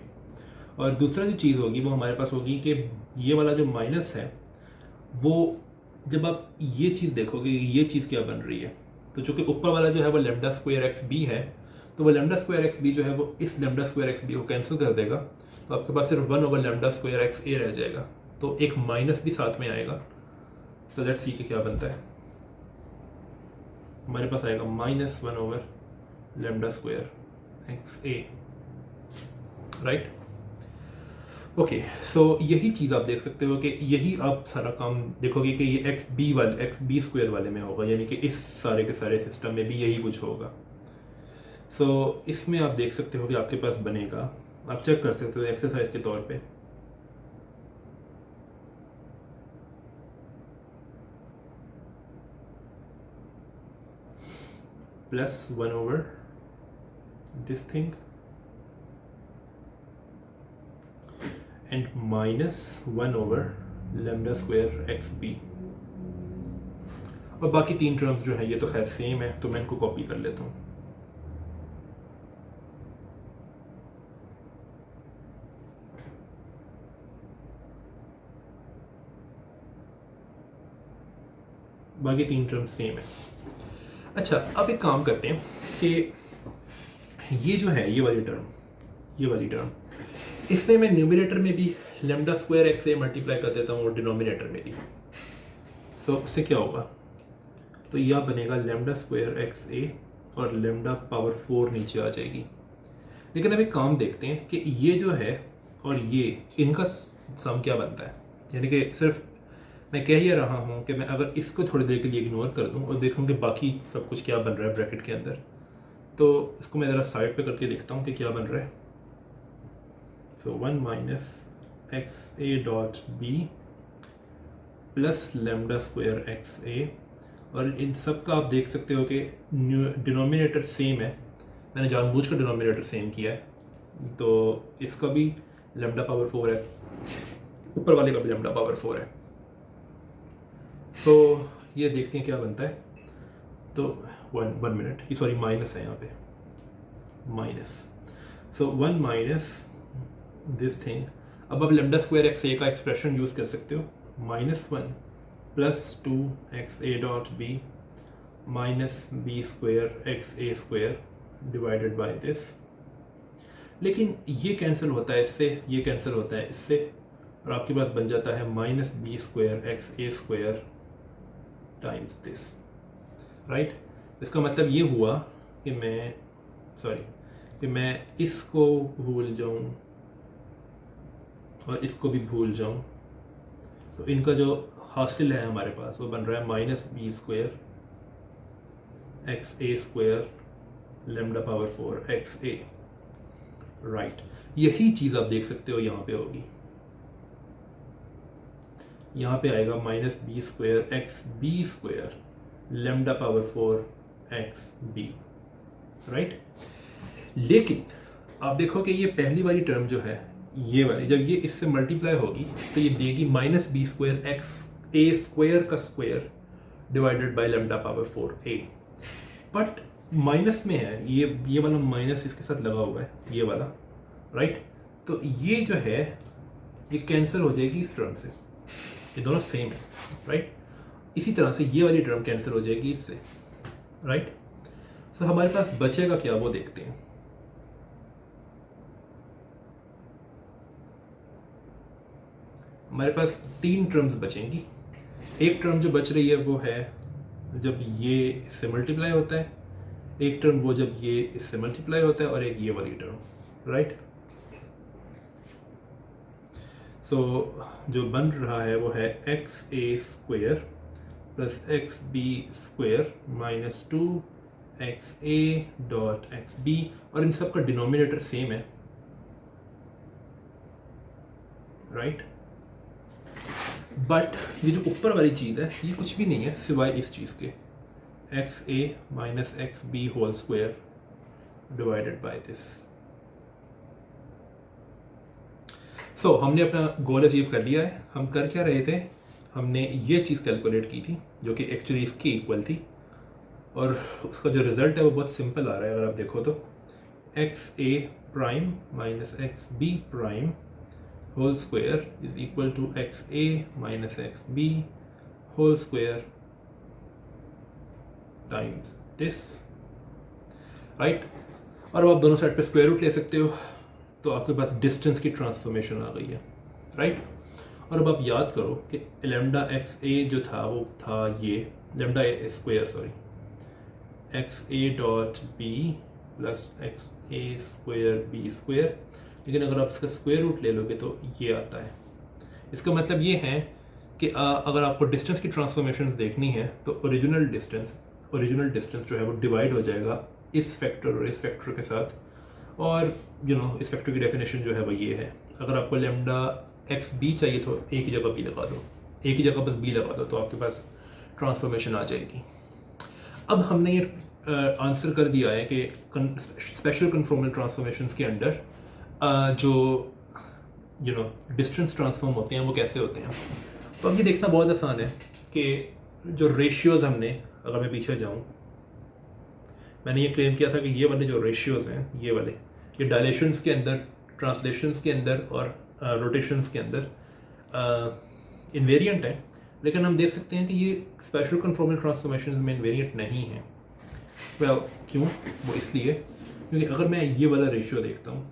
और दूसरा जो चीज़ होगी वो हमारे पास होगी कि ये वाला जो माइनस है, वो जब आप ये चीज़ देखोगे, ये चीज़ क्या बन रही है, तो चूँकि ऊपर वाला जो है वो लैम्डा स्क्वायर एक्स बी है, तो वो लैम्डा स्क्वायर एक्स बी जो है वो इस लैम्डा स्क्वायर एक्स बी को कैंसिल कर देगा, तो आपके पास सिर्फ 1 ओवर लैम्डा स्क्वायर एक्स ए रह जाएगा, तो एक माइनस भी साथ में आएगा। सो लेट्स सी कि क्या बनता है। हमारे पास आएगा -1 ओवर लैम्डा स्क्वायर एक्स ए, राइट। ओके, सो यही चीज़ आप देख सकते हो कि यही आप सारा काम देखोगे कि ये एक्स बी स्क्वायर वाले में होगा, यानी कि इस सारे के सारे सिस्टम में भी यही कुछ होगा। सो इसमें आप देख सकते हो कि आपके पास बनेगा, आप चेक कर सकते हो एक्सरसाइज के तौर पे। +1 over this thing and -1 over lambda square x b, और बाकी 3 टर्म्स जो है ये तो खैर सेम है, तो मैं इनको कॉपी कर लेता हूँ। बाकी 3 टर्म्स सेम है। अच्छा, अब एक काम करते हैं कि ये जो है ये वाली टर्म, इसमें मैं न्यूमरेटर में भी lambda square x A multiply कर देता हूँ और डिनोमिनेटर में भी। सो उससे क्या होगा, तो यह बनेगा लैम्डा स्क्वायर एक्स ए और लैम्डा पावर 4 नीचे आ जाएगी। लेकिन अब एक काम देखते हैं कि ये जो है और ये, इनका सम क्या बनता है। यानी कि सिर्फ मैं कह ही रहा हूँ कि मैं अगर इसको थोड़ी देर के लिए इग्नोर कर दूँ और देखूँ कि बाकी सब कुछ क्या बन रहा है ब्रैकेट के अंदर, तो इसको मैं ज़रा साइड पे करके देखता हूँ कि क्या बन रहा है। So 1 minus x a dot b plus lambda square x a, और इन सब का आप देख सकते हो कि डिनोमिनेटर सेम है, मैंने जानबूझ कर डिनोमिनेटर सेम किया है, तो इसका भी लैम्डा पावर 4 है, ऊपर वाले का भी लैम्डा पावर 4 है। तो ये देखते हैं क्या बनता है। तो 1 मिनट, ये सॉरी माइनस है यहाँ पे, minus, so 1 minus this thing. अब आप लैम्डा स्क्वायर एक्स ए का एक्सप्रेशन यूज़ कर सकते हो, -1 + 2 x a dot b minus b square x a square divided by this. लेकिन ये कैंसिल होता है इससे, ये कैंसिल होता है इससे, और आपके पास बन जाता है -b square x a square times this, right. इसका मतलब ये हुआ कि मैं इसको भूल जाऊँ, और इसको भी भूल जाऊँ, तो इनका जो हासिल है हमारे पास वो बन रहा है minus b square x a square lambda power 4 x A, right. यही चीज़ आप देख सकते हो यहाँ पे होगी, यहाँ पे आएगा minus b square x b square lambda power 4 x b, right. लेकिन आप देखो कि ये पहली वाली टर्म जो है ये वाली, जब ये इससे मल्टीप्लाई होगी तो ये देगी minus b square x a square का square divided by lambda power 4 A, but minus में है ये वाला माइनस इसके साथ लगा हुआ है ये वाला, राइट। तो ये जो है ये कैंसिल हो जाएगी इस टर्म से, ये दोनों सेम है, राइट। इसी तरह से ये वाली टर्म कैंसिल हो जाएगी इससे, राइट। तो हमारे पास बचेगा क्या वो देखते हैं। हमारे पास 3 टर्म्स बचेंगी। एक टर्म जो बच रही है वो है जब ये इससे मल्टीप्लाई होता है, एक टर्म वो जब ये इससे मल्टीप्लाई होता है, और एक ये वाली टर्म, राइट। सो जो बन रहा है वो है x a square plus x b square minus 2 x a dot x b, और इन सब का डिनोमिनेटर सेम है, राइट। बट ये जो ऊपर वाली चीज़ है ये कुछ भी नहीं है सिवाय इस चीज़ के, x a minus x b whole square divided by this. So हमने अपना गोल अचीव कर लिया है। हम कर क्या रहे थे, हमने ये चीज़ कैलकुलेट की थी जो कि एक्चुअली इसकी इक्वल थी, और उसका जो रिज़ल्ट है वो बहुत सिंपल आ रहा है। अगर आप देखो तो x a prime minus x b prime whole square is equal to x a minus x b whole square times this, right. और अब आप दोनों साइड पे स्क्वायर रूट ले सकते हो, तो आपके पास डिस्टेंस की ट्रांसफॉर्मेशन आ गई है, राइट। और अब आप याद करो कि लेमडा एक्स ए जो था वो था ये lambda square, sorry, x a dot b plus x a square b square, लेकिन अगर आप इसका स्क्वायर रूट ले लोगे तो ये आता है। इसका मतलब ये है कि अगर आपको डिस्टेंस की ट्रांसफॉर्मेशंस देखनी है तो ओरिजिनल डिस्टेंस जो है वो डिवाइड हो जाएगा इस फैक्टर और इस फैक्टर के साथ, और इस फैक्टर की डेफिनेशन जो है वो ये है। अगर आपको लेमडा एक्स बी चाहिए तो एक ही जगह बी लगा दो, एक ही जगह बस बी लगा दो, तो आपके पास ट्रांसफॉर्मेशन आ जाएगी। अब हमने ये आंसर कर दिया है कि स्पेशल कन्फॉर्मल ट्रांसफॉर्मेशंस के अंडर जो डिस्टेंस ट्रांसफॉर्म होते हैं वो कैसे होते हैं। तो अब ये देखना बहुत आसान है कि जो रेशियोज़ हमने, अगर मैं पीछे जाऊँ, मैंने ये क्लेम किया था कि ये वाले जो रेशियोज़ हैं ये वाले, ये डायलेशंस के अंदर, ट्रांसलेशंस के अंदर और रोटेशंस के अंदर इन्वेरिएंट है, लेकिन हम देख सकते हैं कि ये स्पेशल कन्फॉर्मल ट्रांसफॉर्मेशंस में इन्वेरिएंट नहीं है। वेल, क्यों? वो इसलिए क्योंकि अगर मैं ये वाला रेशियो देखता हूँ,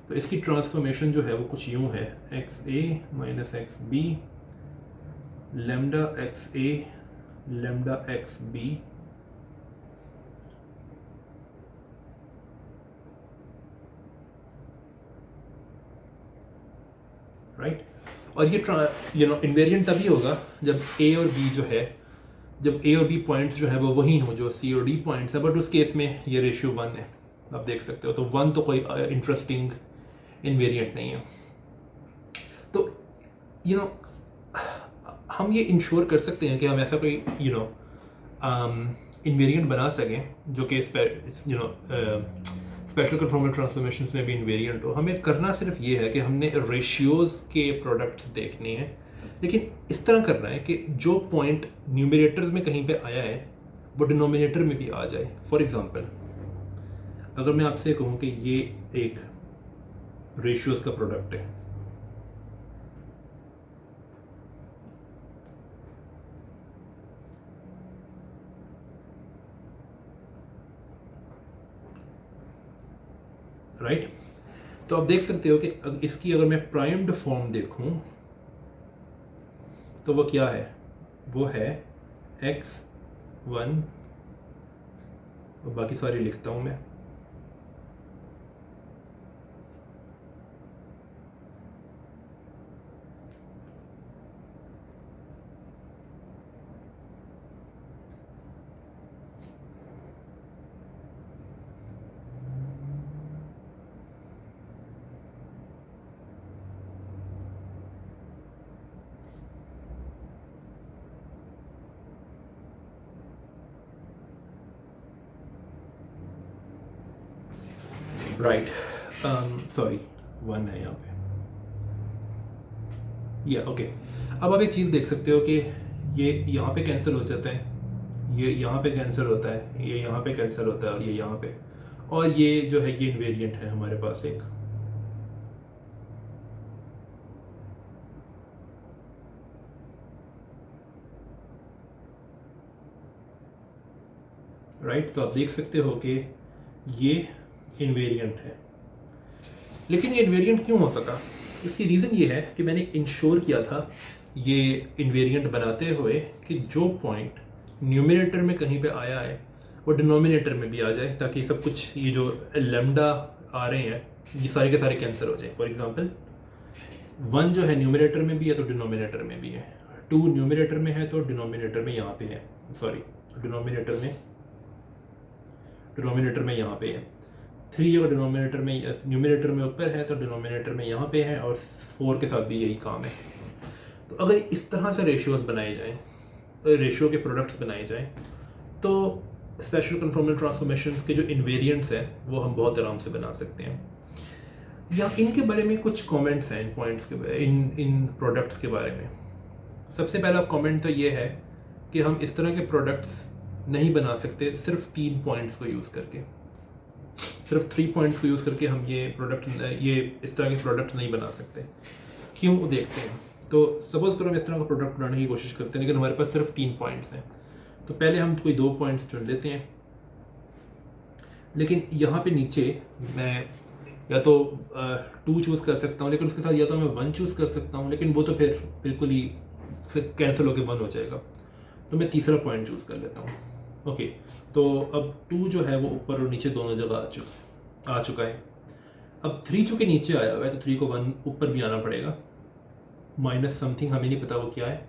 तो इसकी ट्रांसफॉर्मेशन जो है वो कुछ यूँ है, x a minus x b lambda x a lambda x b right. और ये इन्वेरिएंट तभी होगा जब ए और बी जो है, जब ए और बी पॉइंट्स जो है वो वही हों जो सी और डी पॉइंट्स है, बट उस केस में ये रेशियो 1 है, आप देख सकते हो। तो 1 तो कोई इंटरेस्टिंग इन्वेरिएंट नहीं है। तो हम ये इंश्योर कर सकते हैं कि हम ऐसा कोई इन्वेरिएंट बना सकें जो कि स्पेशल कन्फॉर्मल ट्रांसफॉर्मेशंस में भी इन्वेरिएंट हो। हमें करना सिर्फ ये है कि हमने रेशियोज़ के प्रोडक्ट्स देखने हैं, लेकिन इस तरह करना है कि जो पॉइंट न्यूमरेटर्स में कहीं पे आया है वो डिनोमिनेटर में भी आ जाए। फॉर एग्जांपल, अगर मैं आपसे कहूँ कि ये एक रेशियोज़ का प्रोडक्ट है, राइट। तो आप देख सकते हो कि इसकी अगर मैं प्राइम्ड फॉर्म देखूं तो वो क्या है, वो है x1 और बाकी सारी लिखता हूँ मैं. राइट, सॉरी 1 है यहाँ पे. या ओके, अब आप एक चीज़ देख सकते हो कि ये यहाँ पे कैंसिल हो जाता है, ये यहाँ पे कैंसिल होता है, ये यहाँ पे कैंसिल होता है और ये यहाँ पे, और ये जो है ये इन्वेरिएंट है हमारे पास एक. राइट, तो आप देख सकते हो कि ये इन्वेरिएंट है. लेकिन ये इन्वेरिएंट क्यों हो सका? इसकी रीज़न ये है कि मैंने इंश्योर किया था ये इन्वेरिएंट बनाते हुए कि जो पॉइंट न्यूमरेटर में कहीं पे आया है वो डिनोमिनेटर में भी आ जाए, ताकि सब कुछ ये जो लैम्डा आ रहे हैं ये सारे के सारे कैंसिल हो जाए. फॉर एग्जांपल 1 जो है न्यूमरेटर में भी है तो डिनोमिनेटर में भी है, 2 न्यूमरेटर में है तो डिनोमिनेटर में यहाँ पे है, सॉरी डिनोमिनेटर में यहाँ पे है. 3 अगर डिनोमिनेटर में न्यूमरेटर में ऊपर है तो डिनोमिनेटर में यहाँ पे है, और 4 के साथ भी यही काम है. तो अगर इस तरह से रेशियोज बनाए जाएं, रेशियो के प्रोडक्ट्स बनाए जाएं, तो स्पेशल कन्फॉर्मल ट्रांसफॉर्मेशंस के जो इन्वेरिएंट्स हैं वो हम बहुत आराम से बना सकते हैं. या इनके बारे में कुछ कमेंट्स हैं इन पॉइंट्स के इन प्रोडक्ट्स के बारे में. सबसे पहला कमेंट तो ये है कि हम इस तरह के प्रोडक्ट्स नहीं बना सकते सिर्फ 3 पॉइंट्स को यूज़ करके. सिर्फ 3 पॉइंट्स को यूज़ करके हम ये इस तरह के प्रोडक्ट्स नहीं बना सकते. क्यों, वो देखते हैं. तो सपोज करो हम इस तरह का प्रोडक्ट बनाने की कोशिश करते हैं लेकिन हमारे पास सिर्फ 3 पॉइंट्स हैं. तो पहले हम कोई 2 पॉइंट्स चुन लेते हैं, लेकिन यहाँ पे नीचे मैं या तो 2 चूज़ कर सकता हूँ, लेकिन उसके साथ या तो मैं 1 चूज़ कर सकता हूँ, लेकिन वो तो फिर बिल्कुल ही कैंसिल होकर 1 हो जाएगा. तो मैं तीसरा पॉइंट चूज़ कर लेता हूँ. ओके, तो अब 2 जो है वो ऊपर और नीचे दोनों जगह आ चुका है. अब 3 चूँकि नीचे आया हुआ है तो 3 को 1 ऊपर भी आना पड़ेगा, माइनस समथिंग हमें नहीं पता वो क्या है,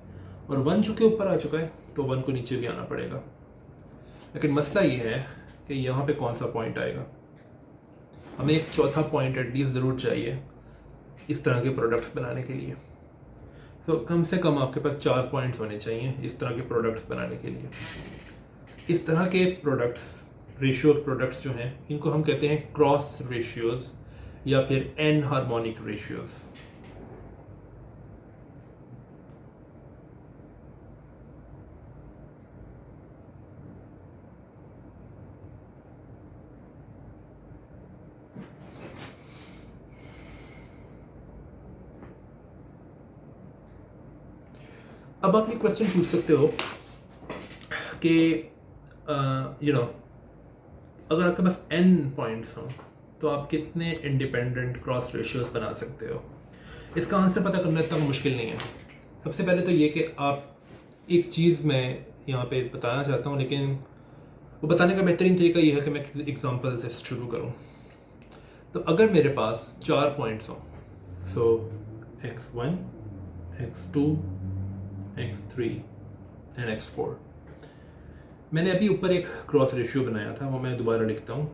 और 1 चूँकि ऊपर आ चुका है तो 1 को नीचे भी आना पड़ेगा. लेकिन मसला ये है कि यहाँ पे कौन सा पॉइंट आएगा. हमें एक चौथा पॉइंट एटलीस्ट ज़रूर चाहिए इस तरह के प्रोडक्ट्स बनाने के लिए. तो कम से कम आपके पास 4 पॉइंट्स होने चाहिए इस तरह के प्रोडक्ट्स बनाने के लिए. इस तरह के प्रोडक्ट्स, रेशियो प्रोडक्ट्स जो हैं, इनको हम कहते हैं क्रॉस रेशियोज या फिर एन हार्मोनिक रेशियोज. अब आप ये क्वेश्चन पूछ सकते हो कि अगर आपके पास n पॉइंट्स हों तो आप कितने इंडिपेंडेंट क्रॉस रेशियोज बना सकते हो. इसका आंसर पता करना इतना मुश्किल नहीं है. सबसे पहले तो ये कि आप एक चीज़ मैं यहाँ पे बताना चाहता हूँ, लेकिन वो बताने का बेहतरीन तरीका ये है कि मैं एग्जांपल से शुरू करूँ. तो अगर मेरे पास 4 पॉइंट्स हों, सो x1, x2, x3 and x4. मैंने अभी ऊपर एक क्रॉस रेशियो बनाया था, वो मैं दोबारा लिखता हूँ.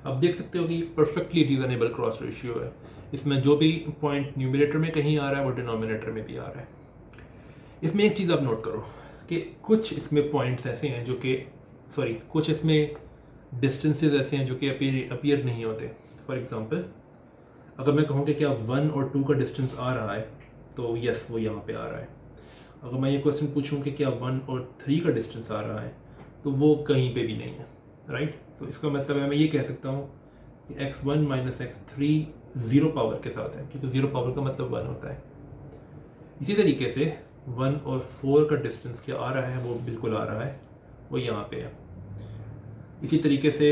आप देख सकते हो कि परफेक्टली रीजनेबल क्रॉस रेशियो है. इसमें जो भी पॉइंट न्यूमरेटर में कहीं आ रहा है वो डिनोमिनेटर में भी आ रहा है. इसमें एक चीज़ आप नोट करो कि कुछ इसमें पॉइंट्स ऐसे हैं जो कि कुछ इसमें डिस्टेंसेस ऐसे हैं जो कि अपीयर नहीं होते. फॉर एग्जांपल अगर मैं कहूँ कि क्या 1 और 2 का डिस्टेंस आ रहा है तो यस वो यहाँ पे आ रहा है. अगर मैं ये क्वेश्चन पूछूं कि क्या 1 और 3 का डिस्टेंस आ रहा है तो वो कहीं पे भी नहीं है. राइट, तो इसका मतलब है मैं ये कह सकता हूँ कि x1 minus x3 zero power के साथ है, क्योंकि ज़ीरो पावर का मतलब 1 होता है. इसी तरीके से 1 और 4 का डिस्टेंस क्या आ रहा है, वो बिल्कुल आ रहा है, वो यहाँ पे है. इसी तरीके से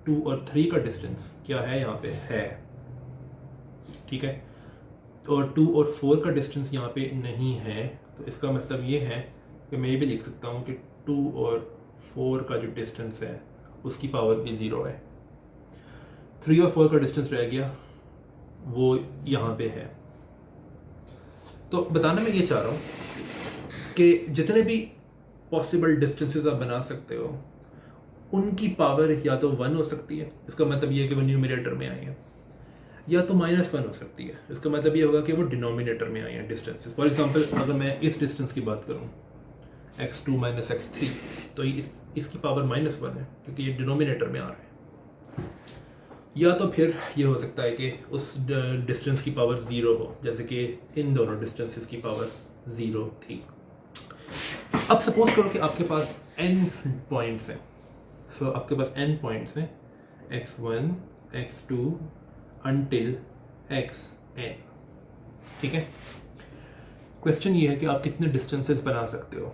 2 और 3 का डिस्टेंस क्या है यहाँ पे है, ठीक है, और 2 और 4 का डिस्टेंस यहाँ पे नहीं है। तो इसका मतलब ये है कि मैं ये भी लिख सकता हूँ कि 2 और 4 का जो डिस्टेंस है उसकी पावर भी 0 है। 3 और 4 का डिस्टेंस रह गया, वो यहाँ पे है। तो बताना मैं ये चाह रहा हूँ कि जितने भी पॉसिबल डिस्टेंसेस आप बना सकते हो उनकी पावर या तो 1 हो सकती है, इसका मतलब ये है कि वो न्यूमरेटर में आई है, या तो -1 हो सकती है, इसका मतलब ये होगा कि वो डिनोमिनेटर में आई है डिस्टेंसेस। फॉर एग्जांपल अगर मैं इस डिस्टेंस की बात करूँ x2 - x3, तो इसकी पावर -1 है क्योंकि ये डिनोमिनेटर में आ रहा है। या तो फिर ये हो सकता है कि उस डिस्टेंस की पावर 0 हो, जैसे कि इन दोनों डिस्टेंसेस की पावर 0 थी। अब सपोज करो कि आपके पास n पॉइंट्स हैं, सो आपके पास n पॉइंट्स हैं x1 x2 until xn, ठीक है। क्वेश्चन ये है कि आप कितने डिस्टेंसेस बना सकते हो।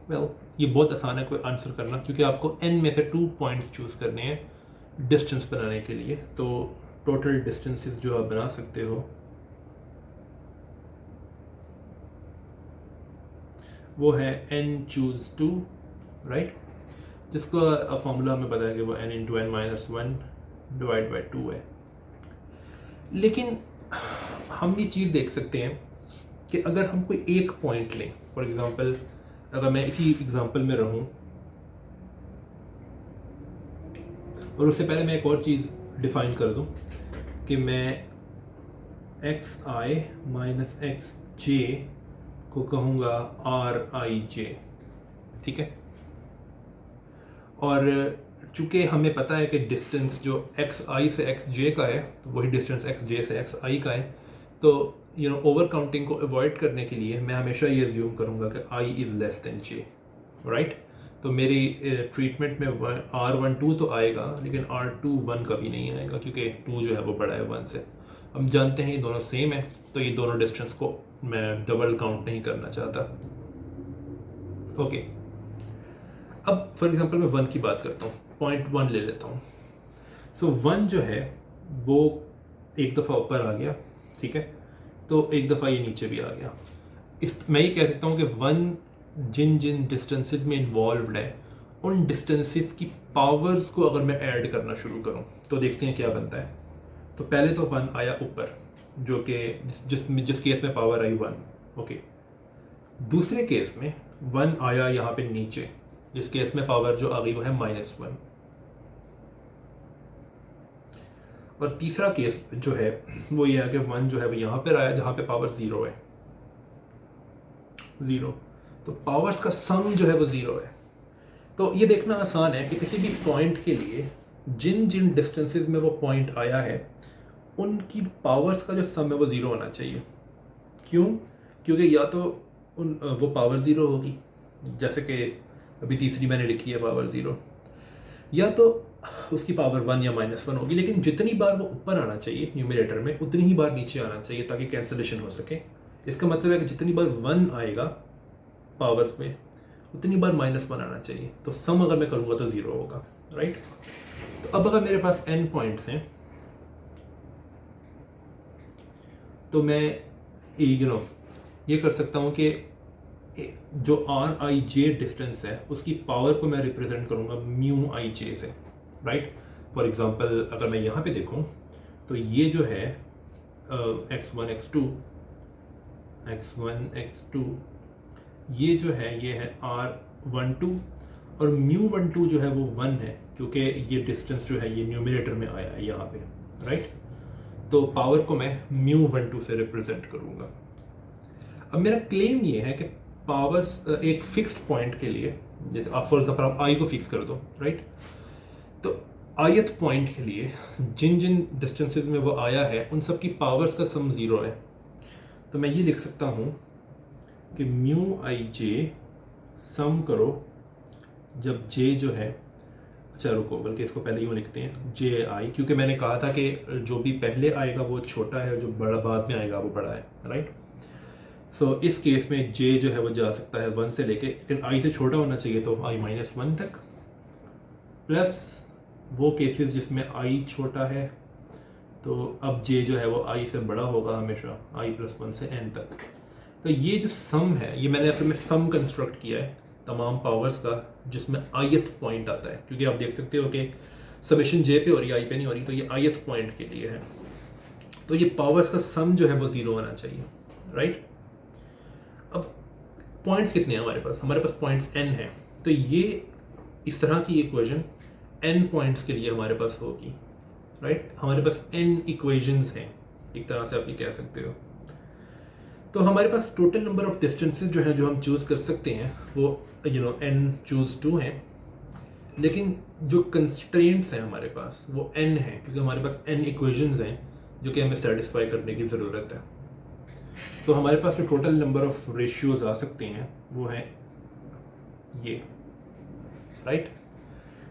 वेल ये बहुत आसान है कोई आंसर करना, क्योंकि आपको n में से 2 पॉइंट्स चूज़ करने हैं डिस्टेंस बनाने के लिए। तो टोटल डिस्टेंसेस जो आप बना सकते हो वो है n choose 2, राइट, जिसका फॉर्मूला हमें पता है कि वो n × n - 1 डिवाइड बाई 2 है। लेकिन हम ये चीज़ देख सकते हैं कि अगर हम कोई एक पॉइंट लें, फॉर एग्जांपल अगर मैं इसी एग्जांपल में रहूं, और उससे पहले मैं एक और चीज़ डिफाइन कर दूं कि मैं xi - xj को कहूँगा rij, ठीक है। और चूँकि हमें पता है कि डिस्टेंस जो xi से xj का है तो वही डिस्टेंस xj से xi का है, तो ओवर काउंटिंग को अवॉइड करने के लिए मैं हमेशा ये अज्यूम करूँगा कि i is less than j, right. तो मेरी ट्रीटमेंट में r12 तो आएगा, लेकिन r21 कभी नहीं आएगा क्योंकि 2 जो है वो बड़ा है 1 से। हम जानते हैं ये दोनों सेम है, तो ये दोनों डिस्टेंस को मैं डबल काउंट नहीं करना चाहता। ओके, अब फॉर एग्जांपल मैं 1 की बात करता हूँ, पॉइंट 1 ले लेता हूँ। सो 1 जो है वो एक दफ़ा ऊपर आ गया, ठीक है, तो एक दफ़ा ये नीचे भी आ गया। मैं ये कह सकता हूँ कि 1 जिन जिन डिस्टेंसेस में इन्वॉल्वड है उन डिस्टेंसेस की पावर्स को अगर मैं ऐड करना शुरू करूँ तो देखते हैं क्या बनता है। तो पहले तो 1 आया ऊपर, जो कि जिस केस में पावर आई 1, ओके। दूसरे केस में 1 आया यहाँ पे नीचे, जिस केस में पावर जो आ गई वो है -1। और तीसरा केस जो है वो ये है कि 1 जो है वो यहाँ पर आया जहाँ पे पावर 0 है, 0, तो पावर्स का सम जो है वो 0 है। तो ये देखना आसान है कि किसी भी पॉइंट के लिए जिन जिन डिस्टेंसेस में वो पॉइंट आया है उनकी पावर्स का जो सम है वो 0 होना चाहिए। क्यों? क्योंकि या तो वो पावर 0 होगी, जैसे कि अभी तीसरी मैंने लिखी है पावर 0, या तो उसकी पावर 1 या -1 होगी। लेकिन जितनी बार वो ऊपर आना चाहिए न्यूमरेटर में उतनी ही बार नीचे आना चाहिए ताकि कैंसलेशन हो सके। इसका मतलब है कि जितनी बार 1 आएगा पावर्स में उतनी बार -1 आना चाहिए। तो सम अगर मैं करूँगा तो 0 होगा, राइट। तो अब अगर मेरे पास n पॉइंट्स हैं तो मैं ये कर सकता हूँ कि जो rij डिस्टेंस है उसकी पावर को मैं रिप्रेजेंट करूँगा μij से, राइट। फॉर एग्जांपल अगर मैं यहाँ पे देखूँ तो ये जो है x1 x2 ये जो है ये है r12, और μ12 जो है वो 1 है क्योंकि ये डिस्टेंस जो है ये न्यूमरेटर में आया है यहाँ पे, राइट। तो पावर को मैं μ12 से रिप्रेजेंट करूँगा। अब मेरा क्लेम ये है कि पावर्स एक फिक्स्ड पॉइंट के लिए, जैसे आप फॉर एग्जाम्पल आप i को फिक्स कर दो, राइट। तो ith पॉइंट के लिए जिन जिन डिस्टेंसेस में वो आया है उन सब की पावर्स का सम 0 है। तो मैं ये लिख सकता हूँ कि μij सम करो जब j जो है, अच्छा रुको, बल्कि इसको पहले यूँ लिखते हैं ji, क्योंकि मैंने कहा था कि जो भी पहले आएगा वो छोटा है, जो बड़ा बाद में आएगा वो बड़ा है, राइट। सो इस केस में j जो है वो जा सकता है 1 से लेके, लेकिन i से छोटा होना चाहिए तो i -1 तक, प्लस वो केसेस जिसमें i छोटा है तो अब j जो है वो i से बड़ा होगा हमेशा, i+1 से n तक। तो ये जो सम है, ये मैंने असल में सम कंस्ट्रक्ट किया है तमाम पावर्स का जिसमें ith पॉइंट आता है, क्योंकि आप देख सकते हो कि समेशन j पे हो रही है, i पे नहीं हो रही, तो ये ith पॉइंट के लिए है। तो ये पावर्स का सम जो है वो 0 होना चाहिए, राइट। अब पॉइंट्स कितने हैं हमारे पास? हमारे पास पॉइंट्स n है, तो ये इस तरह की इक्वेशन n पॉइंट्स के लिए हमारे पास होगी, राइट। हमारे पास n इक्वेशंस हैं, एक तरह से आप ये कह सकते हो। तो हमारे पास टोटल नंबर ऑफ डिस्टेंसेस जो हैं जो हम चूज़ कर सकते हैं वो n चूज़ 2 हैं, लेकिन जो कंस्ट्रेंट्स हैं हमारे पास वो n है, क्योंकि हमारे पास n इक्वेशंस हैं जो कि हमें सेटिस्फाई करने की ज़रूरत है। तो हमारे पास जो टोटल नंबर ऑफ रेशियोज आ सकते हैं वो हैं ये, राइट।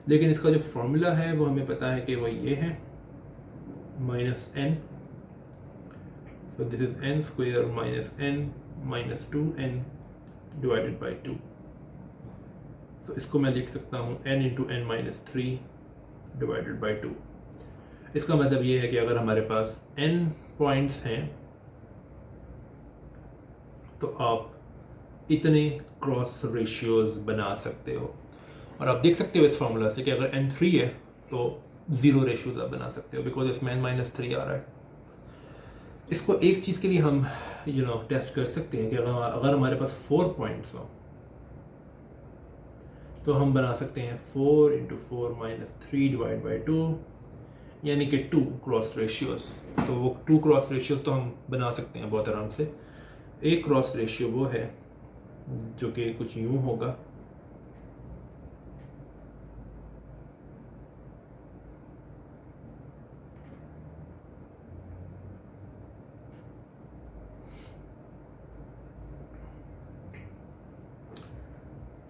लेकिन इसका जो फॉर्मूला है वो हमें पता है कि वो ये है -n, so this is n square minus n minus 2n divided by 2। तो इसको मैं लिख सकता हूँ n into n minus 3 divided by 2। इसका मतलब ये है कि अगर हमारे पास n पॉइंट्स हैं तो आप इतने क्रॉस रेशियोज बना सकते हो, और आप देख सकते हो इस फार्मूला से कि अगर n 3 है तो 0 रेशियोज आप बना सकते हो, बिकॉज इसमें n-3 आ रहा है। इसको एक चीज़ के लिए हम टेस्ट कर सकते हैं कि अगर हमारे पास 4 पॉइंट्स हो तो हम बना सकते हैं 4 into 4 minus 3 divided by 2, यानी कि 2 क्रॉस रेशियोज। तो वो 2 क्रॉस रेशियोज तो हम बना सकते हैं बहुत आराम से। एक क्रॉस रेशियो वो है जो कि कुछ यूं होगा,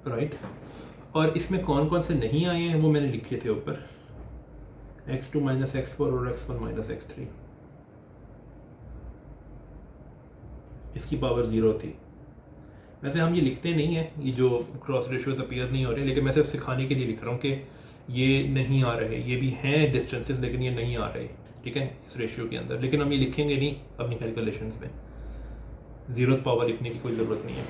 राइट। और इसमें कौन कौन से नहीं आए हैं वो मैंने लिखे थे ऊपर, x2 minus x4 और x1 minus x3। इसकी पावर 0 थी। वैसे हम ये लिखते नहीं हैं, ये जो क्रॉस रेशियोज अपीयर नहीं हो रहे, लेकिन मैं सिर्फ सिखाने के लिए लिख रहा हूँ कि ये नहीं आ रहे, ये भी हैं डिस्टेंसेस लेकिन ये नहीं आ रहे, ठीक है, इस रेशियो के अंदर। लेकिन हम ये लिखेंगे नहीं अपनी कैलकुलेशंस में, 0th पावर लिखने की कोई ज़रूरत नहीं है।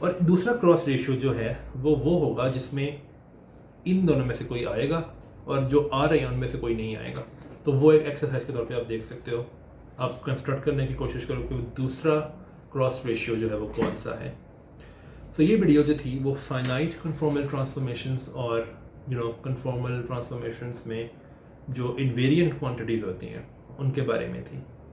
और दूसरा क्रॉस रेशियो जो है वो होगा जिसमें इन दोनों में से कोई आएगा और जो आ रहे हैं उनमें से कोई नहीं आएगा। तो वो एक एक्सरसाइज के तौर पे आप देख सकते हो, आप कंस्ट्रक्ट करने की कोशिश करो कि दूसरा क्रॉस रेशियो जो है वो कौन सा है। तो ये वीडियो जो थी वो फाइनाइट कन्फॉर्मल ट्रांसफॉर्मेशंस और कन्फॉर्मल ट्रांसफॉर्मेशंस में जो इनवेरिएंट क्वांटिटीज़ होती हैं उनके बारे में थी।